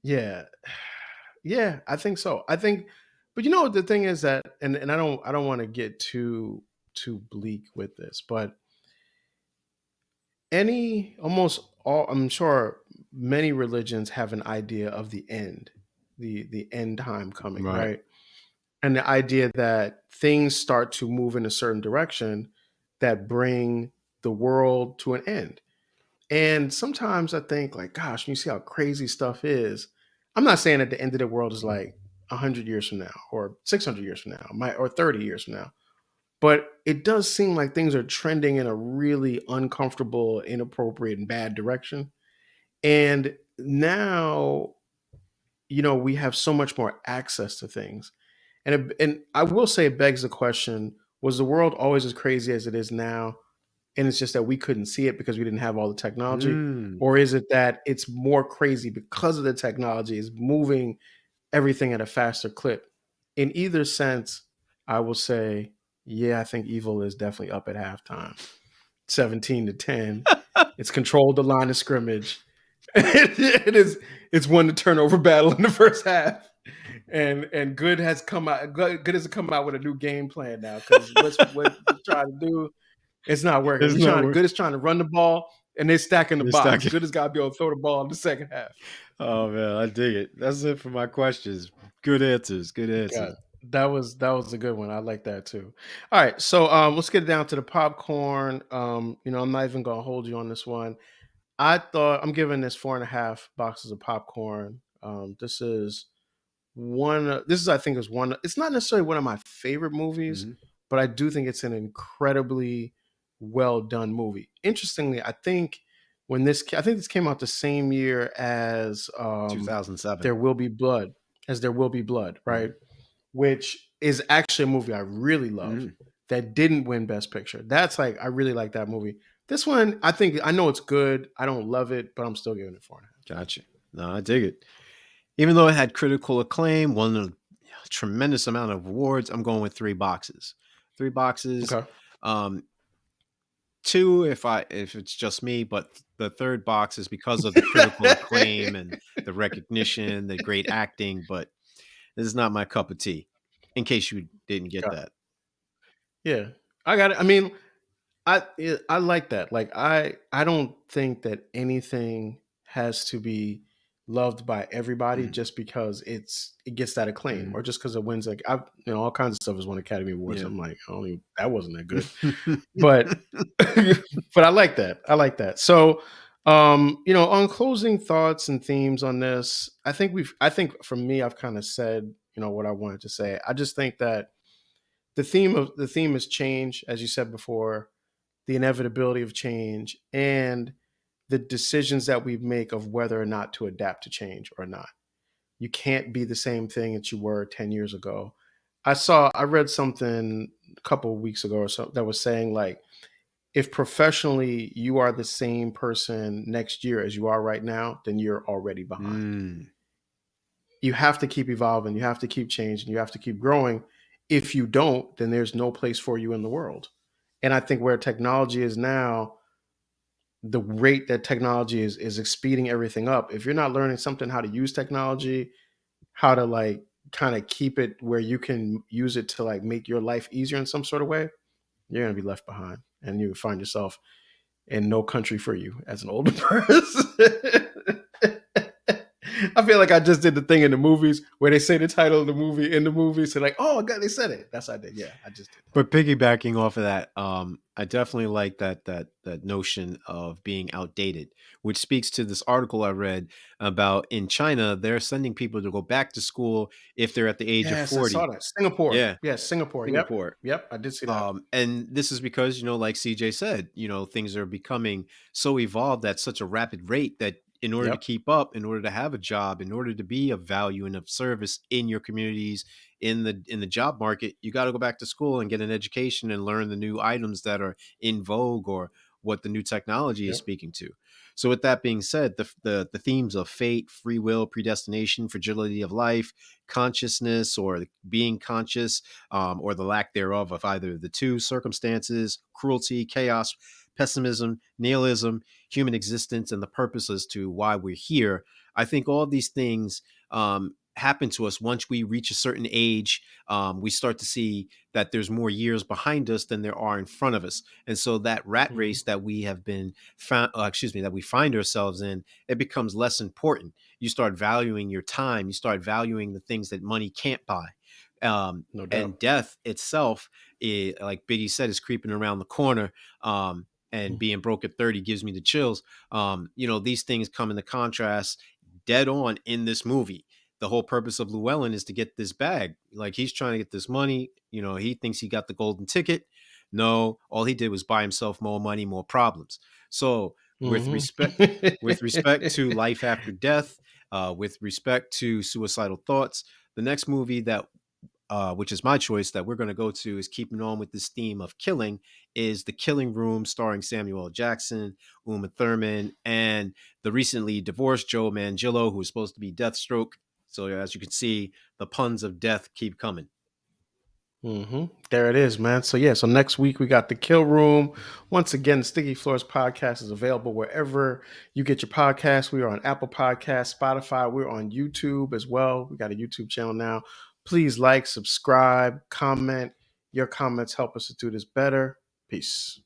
S1: yeah, yeah. I think so. I think, but you know what the thing is that, and I don't want to get too bleak with this, but almost all, I'm sure many religions have an idea of the end, the end time coming,
S2: Right.
S1: right? And the idea that things start to move in a certain direction that bring the world to an end. And sometimes I think like, gosh, you see how crazy stuff is. I'm not saying that the end of the world is like 100 years from now or 600 years from now, or 30 years from now. But it does seem like things are trending in a really uncomfortable, inappropriate, and bad direction. And now, we have so much more access to things. And I will say it begs the question, was the world always as crazy as it is now? And it's just that we couldn't see it because we didn't have all the technology?
S2: Mm,
S1: Or is it that it's more crazy because of the technology is moving everything at a faster clip? In either sense, I will say, yeah, I think evil is definitely up at halftime. 17-10. It's controlled the line of scrimmage. it is it's won the turnover battle in the first half. And good has come out. Good has come out with a new game plan now because what he's trying to do, it's not working.
S2: It's not worth.
S1: Good is trying to run the ball and they're stacking the
S2: They're
S1: box.
S2: stacking.
S1: Good has got to be able to throw the ball in the second half.
S2: Oh man, I dig it. That's it for my questions. Good answers. Good
S1: God,
S2: answers.
S1: that was a good one. I like that too. All right, so let's get down to the popcorn. I'm not even gonna hold you on this one. I thought I'm giving this 4.5 boxes of popcorn. This is I think is one. It's not necessarily one of my favorite movies,
S2: Hmm.
S1: but I do think it's an incredibly well done movie. Interestingly, I think this came out the same year as
S2: 2007.
S1: There Will Be Blood, There Will Be Blood, right?
S2: Hmm.
S1: Which is actually a movie I really love
S2: Hmm.
S1: that didn't win Best Picture. That's like I really like that movie. This one, I know it's good. I don't love it, but I'm still giving it 4.5.
S2: Gotcha. No, I dig it. Even though it had critical acclaim, won a tremendous amount of awards, I'm going with 3 boxes. 3 boxes.
S1: Okay.
S2: Um, two if it's just me, but the third box is because of the critical acclaim and the recognition, the great acting. But this is not my cup of tea. In case you didn't get
S1: Got
S2: that.
S1: Yeah, I got it. I mean, I like that. Like I don't think that anything has to be loved by everybody
S2: Mhm.
S1: just because it gets that acclaim or
S2: Mhm.
S1: just because it wins. Like all kinds of stuff has won Academy Awards.
S2: Yeah.
S1: I'm like, I don't even, that wasn't that good, but but I like that. I like that. So, on closing thoughts and themes on this, I think for me, I've kind of said what I wanted to say. I just think that the theme is change, as you said before, the inevitability of change, and the decisions that we make of whether or not to adapt to change or not. You can't be the same thing that you were 10 years ago. I read something a couple of weeks ago or so that was saying like if professionally you are the same person next year as you are right now, then you're already behind.
S2: Mm.
S1: You have to keep evolving, you have to keep changing, you have to keep growing. If you don't, then there's no place for you in the world. And I think where technology is now, the rate that technology is speeding everything up. If you're not learning something how to use technology, how to like kind of keep it where you can use it to like make your life easier in some sort of way, you're gonna be left behind, and you find yourself in no country for you as an older person. I feel like I just did the thing in the movies where they say the title of the movie in the movie. So like, oh God, they said it. That's what I did. Yeah, I just did that.
S2: But piggybacking off of that, I definitely like that notion of being outdated, which speaks to this article I read about in China. They're sending people to go back to school if they're at the age of
S1: Yes, I saw
S2: 40.
S1: that. Singapore.
S2: Yeah,
S1: Yes, Singapore. Yep.
S2: Singapore.
S1: Yep. I did see that.
S2: And this is because, like CJ said, things are becoming so evolved at such a rapid rate that in order to
S1: Yep.
S2: keep up, in order to have a job, in order to be of value and of service in your communities, in the job market, you got to go back to school and get an education and learn the new items that are in vogue or what the new technology is
S1: Yep.
S2: speaking to. So with that being said, the themes of fate, free will, predestination, fragility of life, consciousness or being conscious, or the lack thereof of either of the two, circumstances, cruelty, chaos, pessimism, nihilism, human existence, and the purpose as to why we're here. I think all these things happen to us once we reach a certain age. We start to see that there's more years behind us than there are in front of us, and so that rat
S1: Mhm.
S2: race that we have been found, that we find ourselves in, it becomes less important. You start valuing your time. You start valuing the things that money can't buy.
S1: No doubt.
S2: And death itself, like Biggie said, is creeping around the corner. And
S1: Mhm.
S2: being broke at 30 gives me the chills. These things come into contrast dead on in this movie. The whole purpose of Llewellyn is to get this bag. Like he's trying to get this money. He thinks he got the golden ticket. No, all he did was buy himself more money, more problems. So with
S1: Mhm.
S2: respect to life after death, with respect to suicidal thoughts, the next movie that which is my choice that we're going to go to is keeping on with this theme of killing, is The Killing Room, starring Samuel L. Jackson, Uma Thurman, and the recently divorced Joe Manganiello, who was supposed to be Deathstroke. So as you can see, the puns of death keep coming.
S1: There it is, man. So yeah, so next week we got the Kill Room. Once again, the Sticky Floors podcast is available wherever you get your podcasts. We are on Apple Podcasts, Spotify. We're on YouTube as well. We got a YouTube channel now. Please like, subscribe, comment. Your comments help us to do this better. Peace.